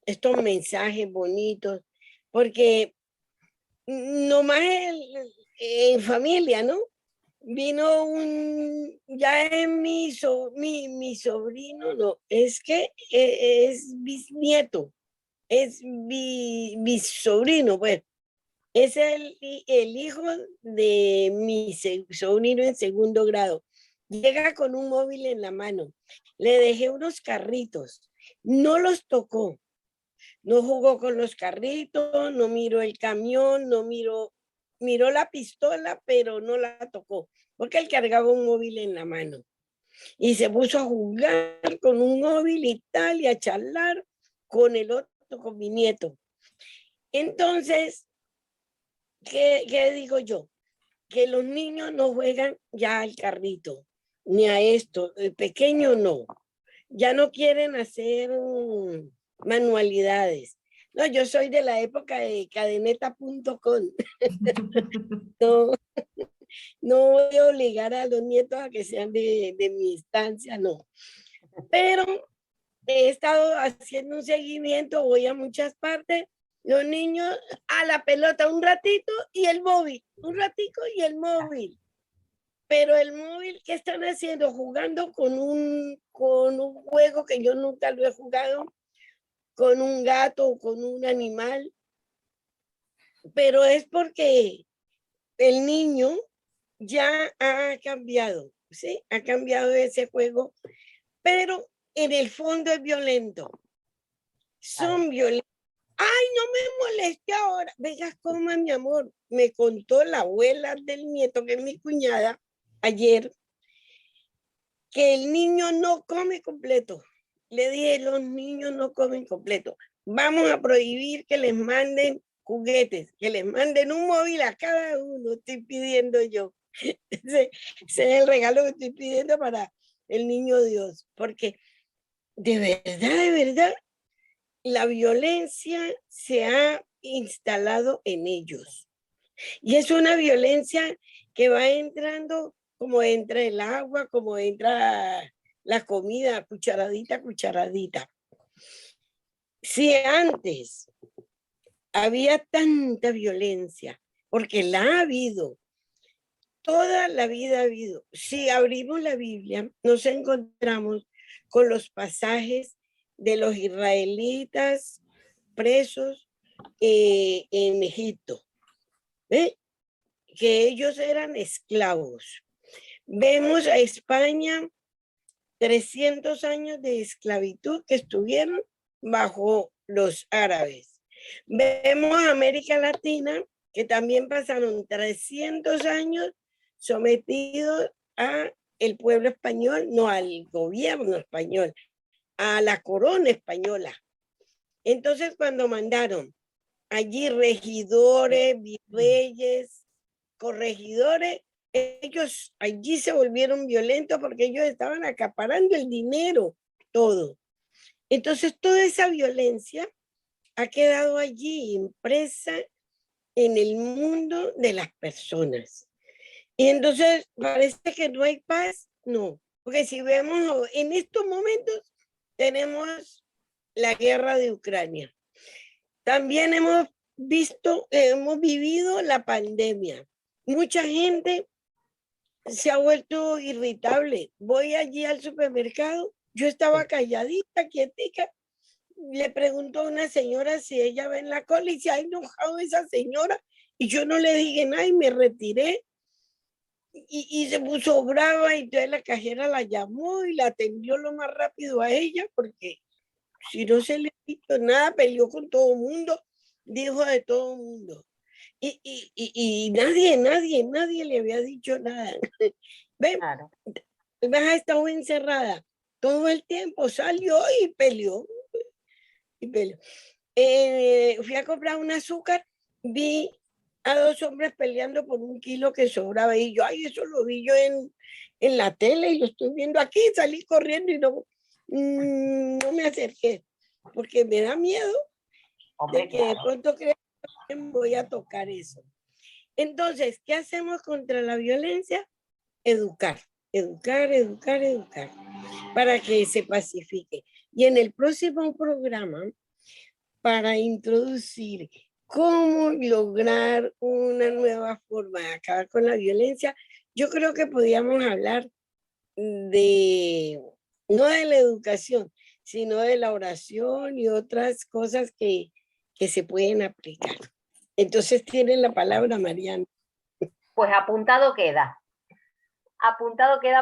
estos mensajes bonitos, porque nomás en familia, ¿no? Vino ya es mi sobrino, no, es que es bisnieto, es mi sobrino, pues, es el hijo de mi sobrino en segundo grado. Llega con un móvil en la mano. Le dejé unos carritos. No los tocó. No jugó con los carritos, no miró el camión, miró la pistola, pero no la tocó, porque él cargaba un móvil en la mano. Y se puso a jugar con un móvil y tal, y a charlar con el otro, con mi nieto. Entonces, ¿qué digo yo? Que los niños no juegan ya al carrito, ni a esto. El pequeño no. Ya no quieren hacer manualidades. No, yo soy de la época de cadeneta.com. No, no voy a obligar a los nietos a que sean de mi instancia, no. Pero he estado haciendo un seguimiento, voy a muchas partes, los niños a la pelota un ratito y el móvil, un ratico y el móvil. Pero el móvil, ¿qué están haciendo? Jugando con un juego que yo nunca lo he jugado, con un gato o con un animal. Pero es porque el niño ya ha cambiado, ¿sí? Ha cambiado ese juego, pero en el fondo es violento. Son violentos. Ay, no me moleste ahora. Venga, coma, mi amor. Me contó la abuela del nieto, que es mi cuñada, ayer, que el niño no come completo. Le dije, los niños no comen completo. Vamos a prohibir que les manden juguetes, que les manden un móvil a cada uno, estoy pidiendo yo. Ese es el regalo que estoy pidiendo para el niño Dios, porque de verdad, la violencia se ha instalado en ellos. Y es una violencia que va entrando como entra el agua, como entra la comida, cucharadita, cucharadita. Si antes había tanta violencia, porque la ha habido, toda la vida ha habido. Si abrimos la Biblia, nos encontramos con los pasajes de los israelitas presos en Egipto, ¿eh? Que ellos eran esclavos. Vemos a España 300 años de esclavitud que estuvieron bajo los árabes. Vemos a América Latina que también pasaron 300 años sometidos a el pueblo español, no al gobierno español, a la corona española. Entonces, cuando mandaron allí regidores, virreyes, corregidores, ellos allí se volvieron violentos porque ellos estaban acaparando el dinero, todo. Entonces, toda esa violencia ha quedado allí impresa en el mundo de las personas. Y entonces parece que no hay paz, no, porque si vemos en estos momentos tenemos la guerra de Ucrania. También hemos vivido la pandemia. Mucha gente se ha vuelto irritable. Voy allí al supermercado, yo estaba calladita, quietica, le pregunto a una señora si ella ve en la cola y se ha enojado esa señora y yo no le dije nada y me retiré y se puso brava y entonces la cajera la llamó y la atendió lo más rápido a ella porque si no se le ha dicho nada, peleó con todo el mundo, dijo de todo el mundo. Y nadie le había dicho nada. ¿Ven? Claro. Ha estado encerrada todo el tiempo, salió y peleó. Fui a comprar un azúcar, vi a dos hombres peleando por 1 kilo que sobraba y yo, ay, eso lo vi yo en la tele y lo estoy viendo aquí, salí corriendo y no me acerqué, porque me da miedo Hombre, de que claro. de pronto crea que voy a tocar eso. Entonces, ¿qué hacemos contra la violencia? Educar, para que se pacifique. Y en el próximo programa, para introducir cómo lograr una nueva forma de acabar con la violencia, yo creo que podríamos hablar no de la educación, sino de la oración y otras cosas que se pueden aplicar. Entonces tienen la palabra, Mariana. Pues apuntado queda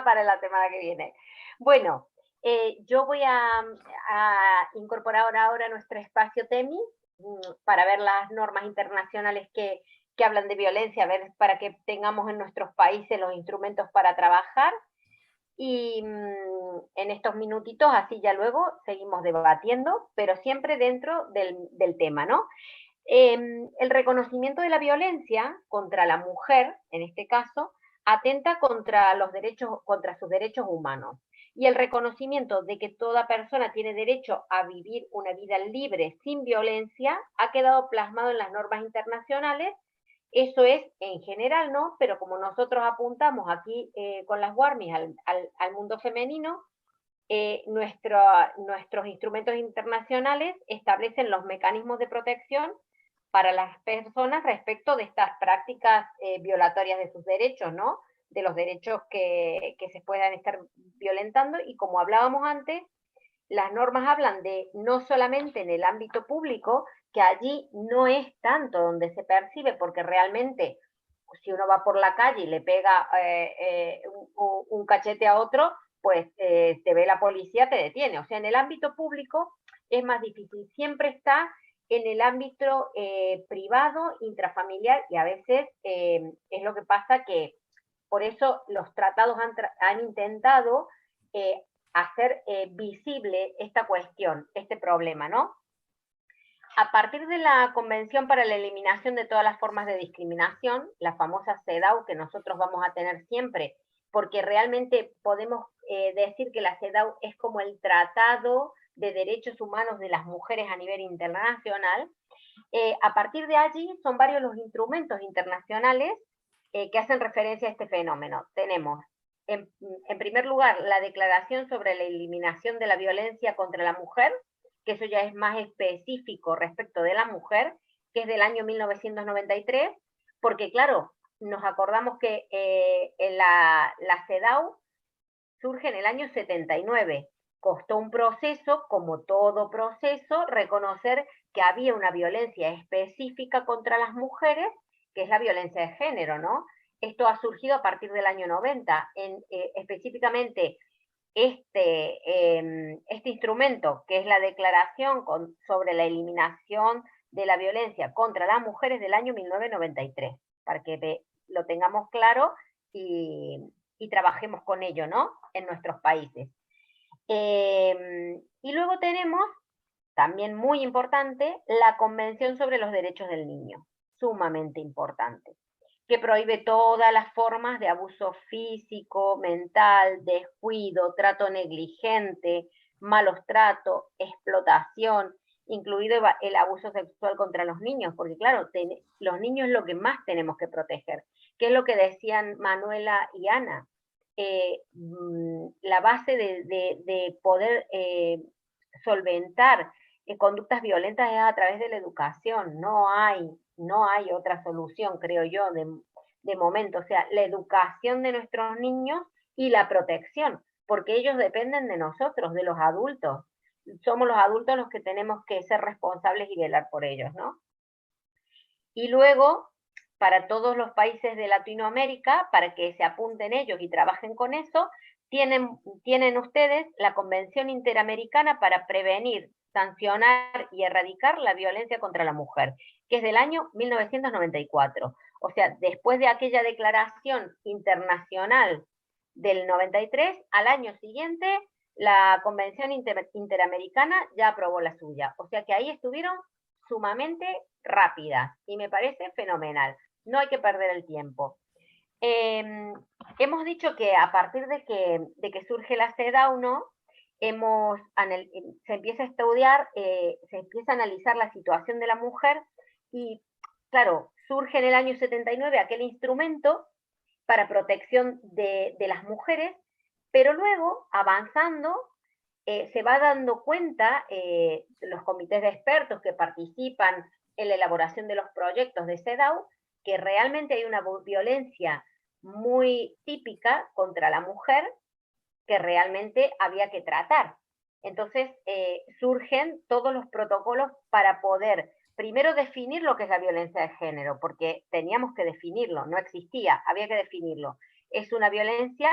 para la semana que viene. Bueno, yo voy a incorporar ahora nuestro espacio TEMI para ver las normas internacionales que hablan de violencia, a ver para que tengamos en nuestros países los instrumentos para trabajar. Y en estos minutitos, así ya luego seguimos debatiendo, pero siempre dentro del tema, ¿no? El reconocimiento de la violencia contra la mujer, en este caso, atenta contra sus derechos humanos. Y el reconocimiento de que toda persona tiene derecho a vivir una vida libre, sin violencia, ha quedado plasmado en las normas internacionales. Eso es en general, ¿no? Pero como nosotros apuntamos aquí con las WARMIs al mundo femenino, nuestros instrumentos internacionales establecen los mecanismos de protección para las personas respecto de estas prácticas violatorias de sus derechos, ¿no? De los derechos que se puedan estar violentando. Y como hablábamos antes, las normas hablan de no solamente en el ámbito público, que allí no es tanto donde se percibe, porque realmente si uno va por la calle y le pega un cachete a otro, pues te ve la policía, te detiene. O sea, en el ámbito público es más difícil. Siempre está en el ámbito privado, intrafamiliar, y a veces es lo que pasa que por eso los tratados han intentado hacer visible esta cuestión, este problema, ¿no? A partir de la Convención para la Eliminación de todas las formas de discriminación, la famosa CEDAW, que nosotros vamos a tener siempre, porque realmente podemos decir que la CEDAW es como el Tratado de Derechos Humanos de las Mujeres a nivel internacional. A partir de allí son varios los instrumentos internacionales que hacen referencia a este fenómeno. Tenemos, en primer lugar, la Declaración sobre la Eliminación de la Violencia contra la Mujer, que eso ya es más específico respecto de la mujer, que es del año 1993, porque claro, nos acordamos que la CEDAW surge en el año 79. Costó un proceso, como todo proceso, reconocer que había una violencia específica contra las mujeres, que es la violencia de género, ¿no? Esto ha surgido a partir del año 90, específicamente este instrumento, que es la Declaración sobre la Eliminación de la Violencia contra las Mujeres del año 1993, para que lo tengamos claro y trabajemos con ello, ¿no? En nuestros países. Y luego tenemos, también muy importante, la Convención sobre los Derechos del Niño, sumamente importante, que prohíbe todas las formas de abuso físico, mental, descuido, trato negligente, malos tratos, explotación, incluido el abuso sexual contra los niños, porque claro, los niños es lo que más tenemos que proteger, que es lo que decían Manuela y Ana. La base de poder solventar conductas violentas es a través de la educación, no hay otra solución, creo yo, de momento. O sea, la educación de nuestros niños y la protección, porque ellos dependen de nosotros, de los adultos. Somos los adultos los que tenemos que ser responsables y velar por ellos, ¿no? Y luego, para todos los países de Latinoamérica, para que se apunten ellos y trabajen con eso, tienen ustedes la Convención Interamericana para prevenir, sancionar y erradicar la violencia contra la mujer, que es del año 1994. O sea, después de aquella declaración internacional del 93, al año siguiente, la Convención Interamericana ya aprobó la suya. O sea que ahí estuvieron sumamente rápidas y me parece fenomenal. No hay que perder el tiempo. Hemos dicho que a partir de que surge la CEDAW, ¿no? Se empieza a estudiar, se empieza a analizar la situación de la mujer y, claro, surge en el año 79 aquel instrumento para protección de las mujeres, pero luego, avanzando, se va dando cuenta los comités de expertos que participan en la elaboración de los proyectos de CEDAW, que realmente hay una violencia muy típica contra la mujer que realmente había que tratar. Entonces surgen todos los protocolos para poder primero definir lo que es la violencia de género, porque teníamos que definirlo, no existía, había que definirlo. Es una violencia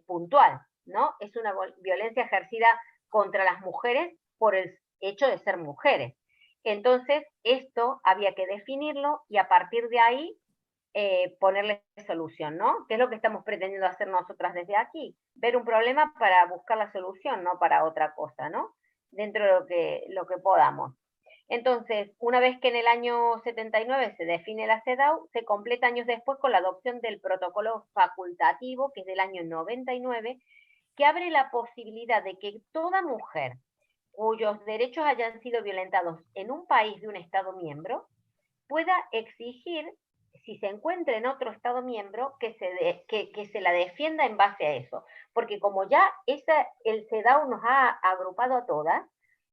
puntual, ¿no? Es una violencia ejercida contra las mujeres por el hecho de ser mujeres. Entonces, esto había que definirlo y a partir de ahí ponerle solución, ¿no? ¿Qué es lo que estamos pretendiendo hacer nosotras desde aquí? Ver un problema para buscar la solución, no para otra cosa, ¿no? Dentro de lo que podamos. Entonces, una vez que en el año 79 se define la CEDAW, se completa años después con la adopción del protocolo facultativo, que es del año 99, que abre la posibilidad de que toda mujer cuyos derechos hayan sido violentados en un país de un Estado miembro pueda exigir, si se encuentra en otro Estado miembro, que se la defienda en base a eso. Porque como ya el CEDAW nos ha agrupado a todas,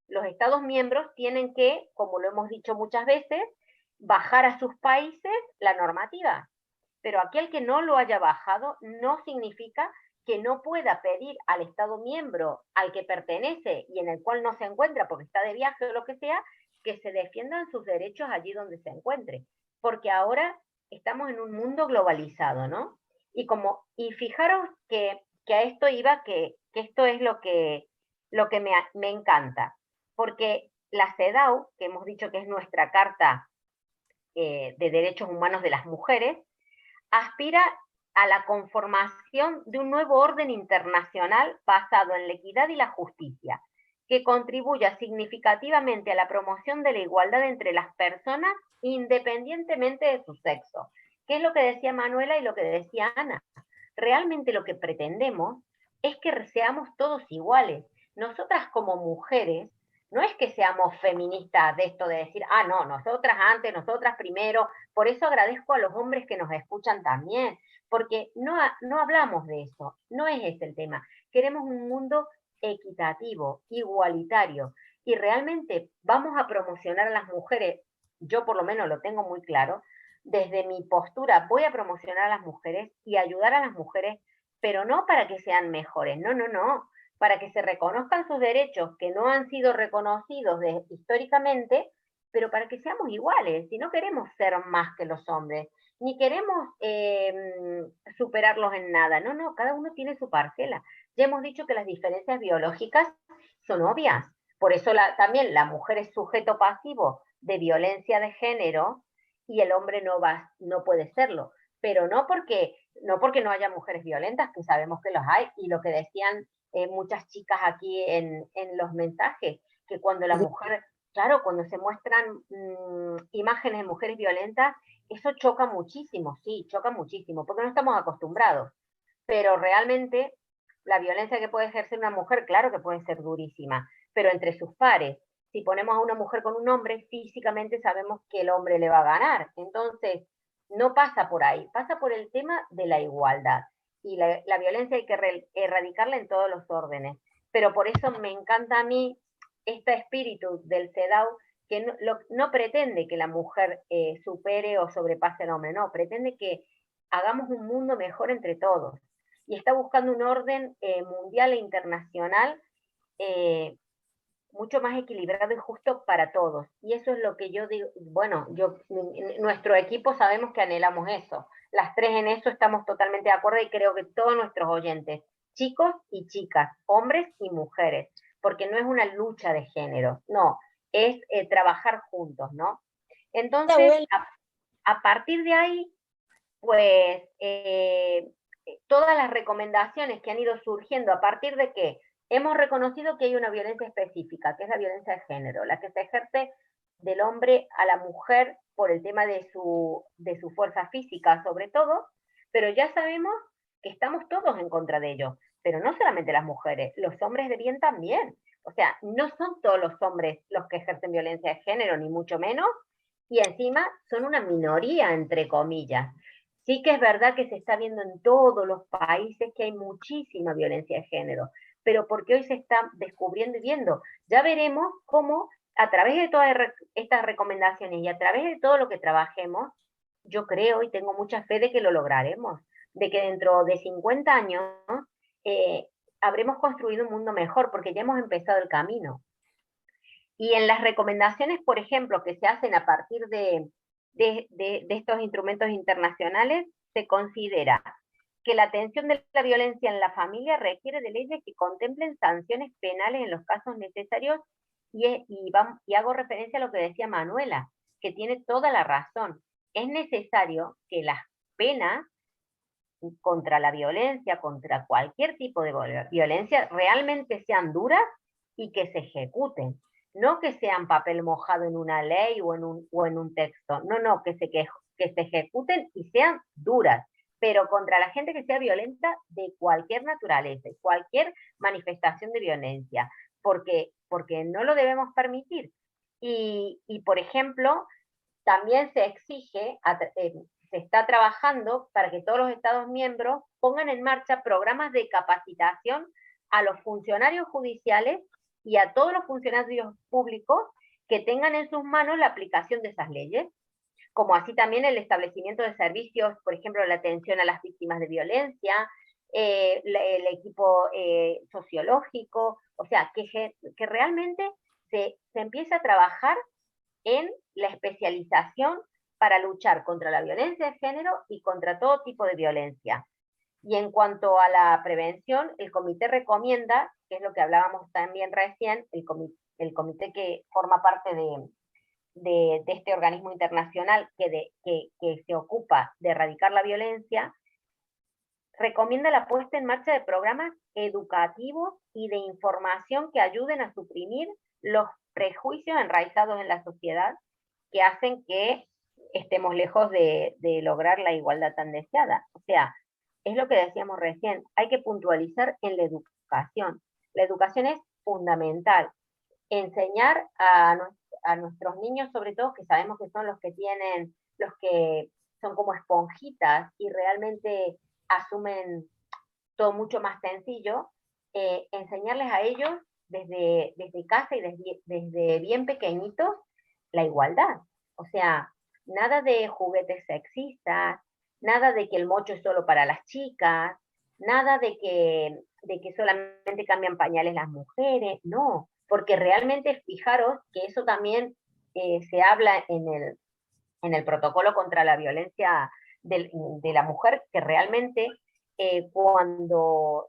los Estados miembros tienen que, como lo hemos dicho muchas veces, bajar a sus países la normativa. Pero aquel que no lo haya bajado no significa que no pueda pedir al Estado miembro al que pertenece y en el cual no se encuentra porque está de viaje o lo que sea, que se defiendan sus derechos allí donde se encuentre. Porque ahora estamos en un mundo globalizado, ¿no? Y fijaros que a esto iba, que esto es lo que me encanta. Porque la CEDAW, que hemos dicho que es nuestra Carta de Derechos Humanos de las Mujeres, aspira a la conformación de un nuevo orden internacional basado en la equidad y la justicia, que contribuya significativamente a la promoción de la igualdad entre las personas independientemente de su sexo. ¿Qué es lo que decía Manuela y lo que decía Ana? Realmente lo que pretendemos es que seamos todos iguales. Nosotras como mujeres, no es que seamos feministas de esto de decir, ah, no, nosotras antes, nosotras primero. Por eso agradezco a los hombres que nos escuchan también, porque no hablamos de eso, no es ese el tema. Queremos un mundo equitativo, igualitario, y realmente vamos a promocionar a las mujeres, yo por lo menos lo tengo muy claro, desde mi postura voy a promocionar a las mujeres y ayudar a las mujeres, pero no para que sean mejores, no, no, no, para que se reconozcan sus derechos que no han sido reconocidos históricamente, pero para que seamos iguales, si no queremos ser más que los hombres, ni queremos superarlos en nada, no, no, cada uno tiene su parcela. Ya hemos dicho que las diferencias biológicas son obvias, por eso también la mujer es sujeto pasivo de violencia de género y el hombre no puede serlo, pero no porque no haya mujeres violentas, que sabemos que los hay, y lo que decían muchas chicas aquí en los mensajes, que cuando la mujer, claro, cuando se muestran imágenes de mujeres violentas, eso choca muchísimo, sí, choca muchísimo, porque no estamos acostumbrados, pero realmente la violencia que puede ejercer una mujer, claro que puede ser durísima, pero entre sus pares, si ponemos a una mujer con un hombre, físicamente sabemos que el hombre le va a ganar, entonces no pasa por ahí, pasa por el tema de la igualdad. Y la violencia hay que erradicarla en todos los órdenes. Pero por eso me encanta a mí este espíritu del CEDAW, que no pretende que la mujer supere o sobrepase al hombre, no, pretende que hagamos un mundo mejor entre todos. Y está buscando un orden mundial e internacional mucho más equilibrado y justo para todos. Y eso es lo que yo digo, bueno, nuestro equipo sabemos que anhelamos eso. Las tres en eso estamos totalmente de acuerdo y creo que todos nuestros oyentes, chicos y chicas, hombres y mujeres, porque no es una lucha de género, no, es trabajar juntos, ¿no? Entonces, a partir de ahí, pues, todas las recomendaciones que han ido surgiendo a partir de que hemos reconocido que hay una violencia específica, que es la violencia de género, la que se ejerce del hombre a la mujer por el tema de su fuerza física sobre todo, pero ya sabemos que estamos todos en contra de ello, pero no solamente las mujeres, los hombres de bien también. O sea, no son todos los hombres los que ejercen violencia de género, ni mucho menos, y encima son una minoría, entre comillas. Sí que es verdad que se está viendo en todos los países que hay muchísima violencia de género, pero porque hoy se está descubriendo y viendo. Ya veremos cómo a través de todas estas recomendaciones y a través de todo lo que trabajemos, yo creo y tengo mucha fe de que lo lograremos, de que dentro de 50 años habremos construido un mundo mejor, porque ya hemos empezado el camino. Y en las recomendaciones, por ejemplo, que se hacen a partir de estos instrumentos internacionales, se considera que la atención de la violencia en la familia requiere de leyes que contemplen sanciones penales en los casos necesarios y hago referencia a lo que decía Manuela, que tiene toda la razón. Es necesario que las penas contra la violencia, contra cualquier tipo de violencia, realmente sean duras y que se ejecuten. No que sean papel mojado en una ley o en un texto. No, no, que se ejecuten y sean duras, pero contra la gente que sea violenta de cualquier naturaleza, cualquier manifestación de violencia, porque no lo debemos permitir. Y por ejemplo, también se exige, se está trabajando para que todos los Estados miembros pongan en marcha programas de capacitación a los funcionarios judiciales y a todos los funcionarios públicos que tengan en sus manos la aplicación de esas leyes, como así también el establecimiento de servicios, por ejemplo, la atención a las víctimas de violencia, el equipo sociológico, o sea, que realmente se empiece a trabajar en la especialización para luchar contra la violencia de género y contra todo tipo de violencia. Y en cuanto a la prevención, el comité recomienda, que es lo que hablábamos también recién, el comité que forma parte de este organismo internacional que se ocupa de erradicar la violencia, recomienda la puesta en marcha de programas educativos y de información que ayuden a suprimir los prejuicios enraizados en la sociedad que hacen que estemos lejos de lograr la igualdad tan deseada. O sea, es lo que decíamos recién, hay que puntualizar en la educación. La educación es fundamental. Enseñar a nuestros niños, sobre todo, que sabemos que son los que son como esponjitas y realmente asumen todo mucho más sencillo, enseñarles a ellos desde casa y desde bien pequeñitos la igualdad. O sea, nada de juguetes sexistas, nada de que el mocho es solo para las chicas, nada de que solamente cambian pañales las mujeres, no, porque realmente fijaros que eso también se habla en el protocolo contra la violencia de la mujer, que realmente dentro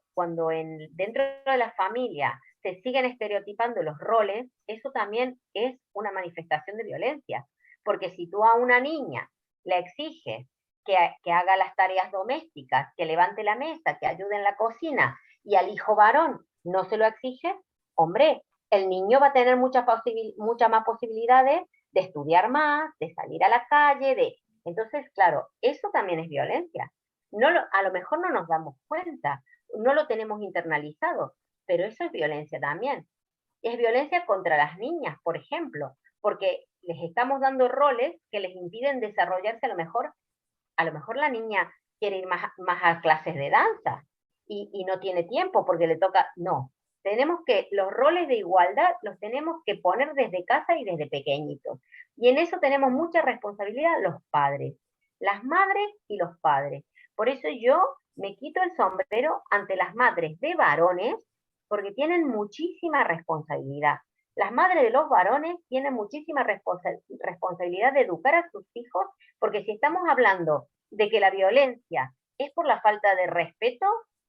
de la familia se siguen estereotipando los roles, eso también es una manifestación de violencia. Porque si tú a una niña le exiges que haga las tareas domésticas, que levante la mesa, que ayude en la cocina, y al hijo varón no se lo exige, hombre, el niño va a tener muchas más posibilidades de estudiar más, de salir a la calle, Entonces, claro, eso también es violencia. A lo mejor no nos damos cuenta, no lo tenemos internalizado, pero eso es violencia también. Es violencia contra las niñas, por ejemplo, porque les estamos dando roles que les impiden desarrollarse. A lo mejor la niña quiere ir más a clases de danza y no tiene tiempo porque le toca, no. Los roles de igualdad los tenemos que poner desde casa y desde pequeñitos. Y en eso tenemos mucha responsabilidad los padres, las madres y los padres. Por eso yo me quito el sombrero ante las madres de varones, porque tienen muchísima responsabilidad. Las madres de los varones tienen muchísima responsabilidad de educar a sus hijos, porque si estamos hablando de que la violencia es por la falta de respeto,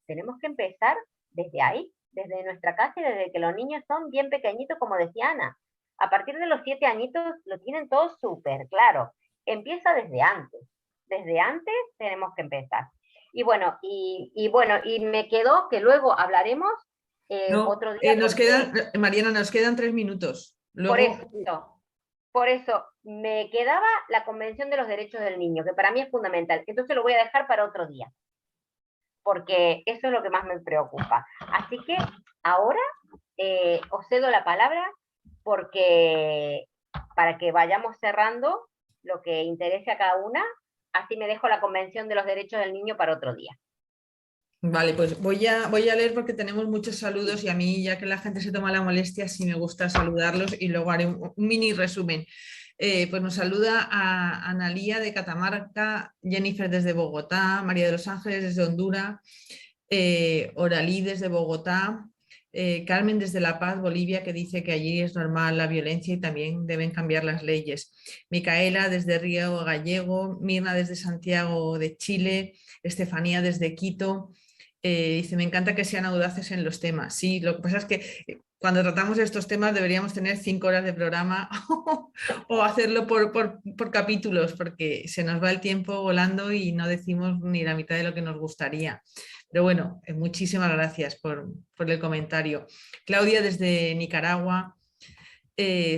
tenemos que empezar desde ahí, desde nuestra casa y desde que los niños son bien pequeñitos, como decía Ana. A partir de los 7 añitos lo tienen todo súper claro. Empieza desde antes. Desde antes tenemos que empezar. Y bueno, y me quedó que luego hablaremos No, otro día. Mariana, nos quedan 3 minutos. Luego... Por eso, me quedaba la Convención de los Derechos del Niño, que para mí es fundamental. Entonces lo voy a dejar para otro día, porque eso es lo que más me preocupa. Así que ahora os cedo la palabra para que vayamos cerrando lo que interese a cada una. Así me dejo la Convención de los Derechos del Niño para otro día. Vale, pues voy a leer porque tenemos muchos saludos y a mí, ya que la gente se toma la molestia, sí me gusta saludarlos y luego haré un mini resumen. Pues nos saluda a Analía de Catamarca, Jennifer desde Bogotá, María de los Ángeles desde Honduras, Oralí desde Bogotá, Carmen desde La Paz, Bolivia, que dice que allí es normal la violencia y también deben cambiar las leyes. Micaela desde Río Gallego, Mirna desde Santiago de Chile, Estefanía desde Quito. Dice, me encanta que sean audaces en los temas. Sí, lo que pasa es que cuando tratamos estos temas deberíamos tener 5 horas de programa o hacerlo por capítulos, porque se nos va el tiempo volando y no decimos ni la mitad de lo que nos gustaría. Pero bueno, muchísimas gracias por el comentario. Claudia desde Nicaragua,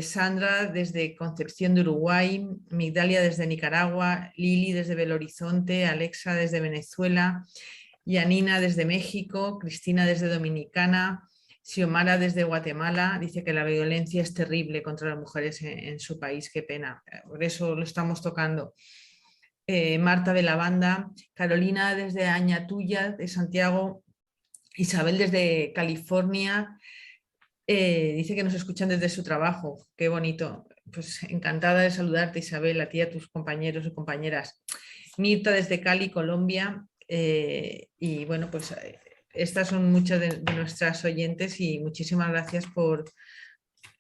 Sandra desde Concepción de Uruguay, Migdalia desde Nicaragua, Lili desde Belo Horizonte, Alexa desde Venezuela, Yanina desde México, Cristina desde Dominicana, Xiomara desde Guatemala. Dice que la violencia es terrible contra las mujeres en su país, qué pena, por eso lo estamos tocando. Marta de la Banda, Carolina desde Añatuya de Santiago, Isabel desde California, dice que nos escuchan desde su trabajo, qué bonito. Pues encantada de saludarte, Isabel, a ti y a tus compañeros y compañeras. Mirta desde Cali, Colombia. Y bueno, pues estas son muchas de nuestras oyentes y muchísimas gracias por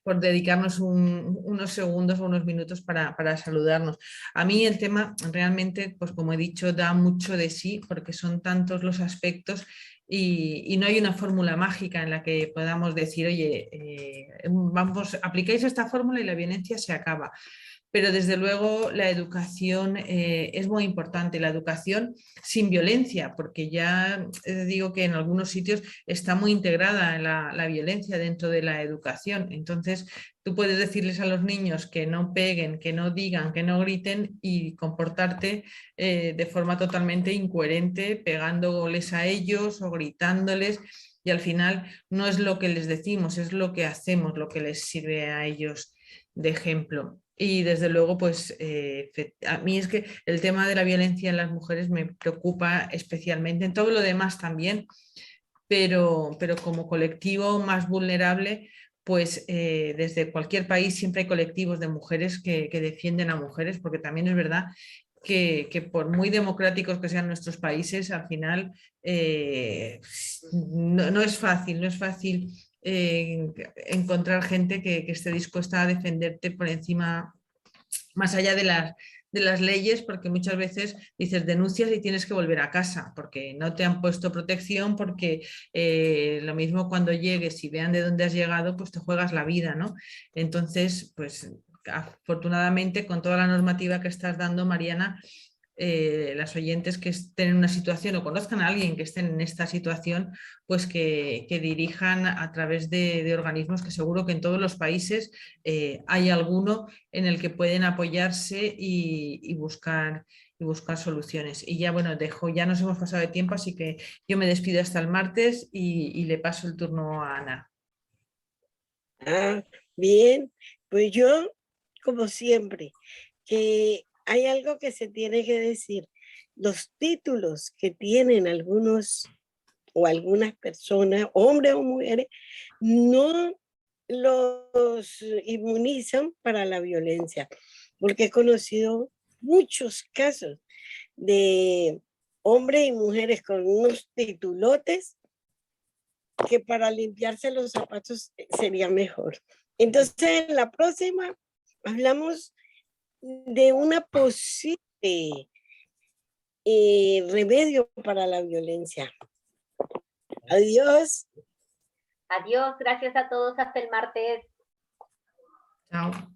dedicarnos unos segundos o unos minutos para saludarnos. A mí el tema realmente, pues como he dicho, da mucho de sí porque son tantos los aspectos y no hay una fórmula mágica en la que podamos decir, oye, aplicáis esta fórmula y la violencia se acaba. pero desde luego la educación es muy importante, la educación sin violencia, porque ya digo que en algunos sitios está muy integrada la violencia dentro de la educación. Entonces, tú puedes decirles a los niños que no peguen, que no digan, que no griten y comportarte de forma totalmente incoherente, pegándoles a ellos o gritándoles. Y al final no es lo que les decimos, es lo que hacemos, lo que les sirve a ellos de ejemplo. Y desde luego, pues a mí es que el tema de la violencia en las mujeres me preocupa especialmente, en todo lo demás también, pero como colectivo más vulnerable, pues desde cualquier país siempre hay colectivos de mujeres que defienden a mujeres, porque también es verdad que por muy democráticos que sean nuestros países, al final no es fácil, no es fácil encontrar gente que esté dispuesta a defenderte por encima, más allá de las leyes, porque muchas veces dices denuncias y tienes que volver a casa, porque no te han puesto protección, porque lo mismo cuando llegues y vean de dónde has llegado, pues te juegas la vida, ¿no? Entonces, pues afortunadamente con toda la normativa que estás dando, Mariana, las oyentes que estén en una situación o conozcan a alguien que esté en esta situación, pues que dirijan a través de organismos que seguro que en todos los países hay alguno en el que pueden apoyarse y buscar soluciones. Y ya, bueno, ya nos hemos pasado de tiempo, así que yo me despido hasta el martes y le paso el turno a Ana. Ah, bien, pues yo, como siempre, que hay algo que se tiene que decir. Los títulos que tienen algunos o algunas personas, hombres o mujeres, no los inmunizan para la violencia, porque he conocido muchos casos de hombres y mujeres con unos titulotes que para limpiarse los zapatos sería mejor. Entonces, en la próxima hablamos de una posible remedio para la violencia. Adiós. Adiós, gracias a todos, hasta el martes. Chao.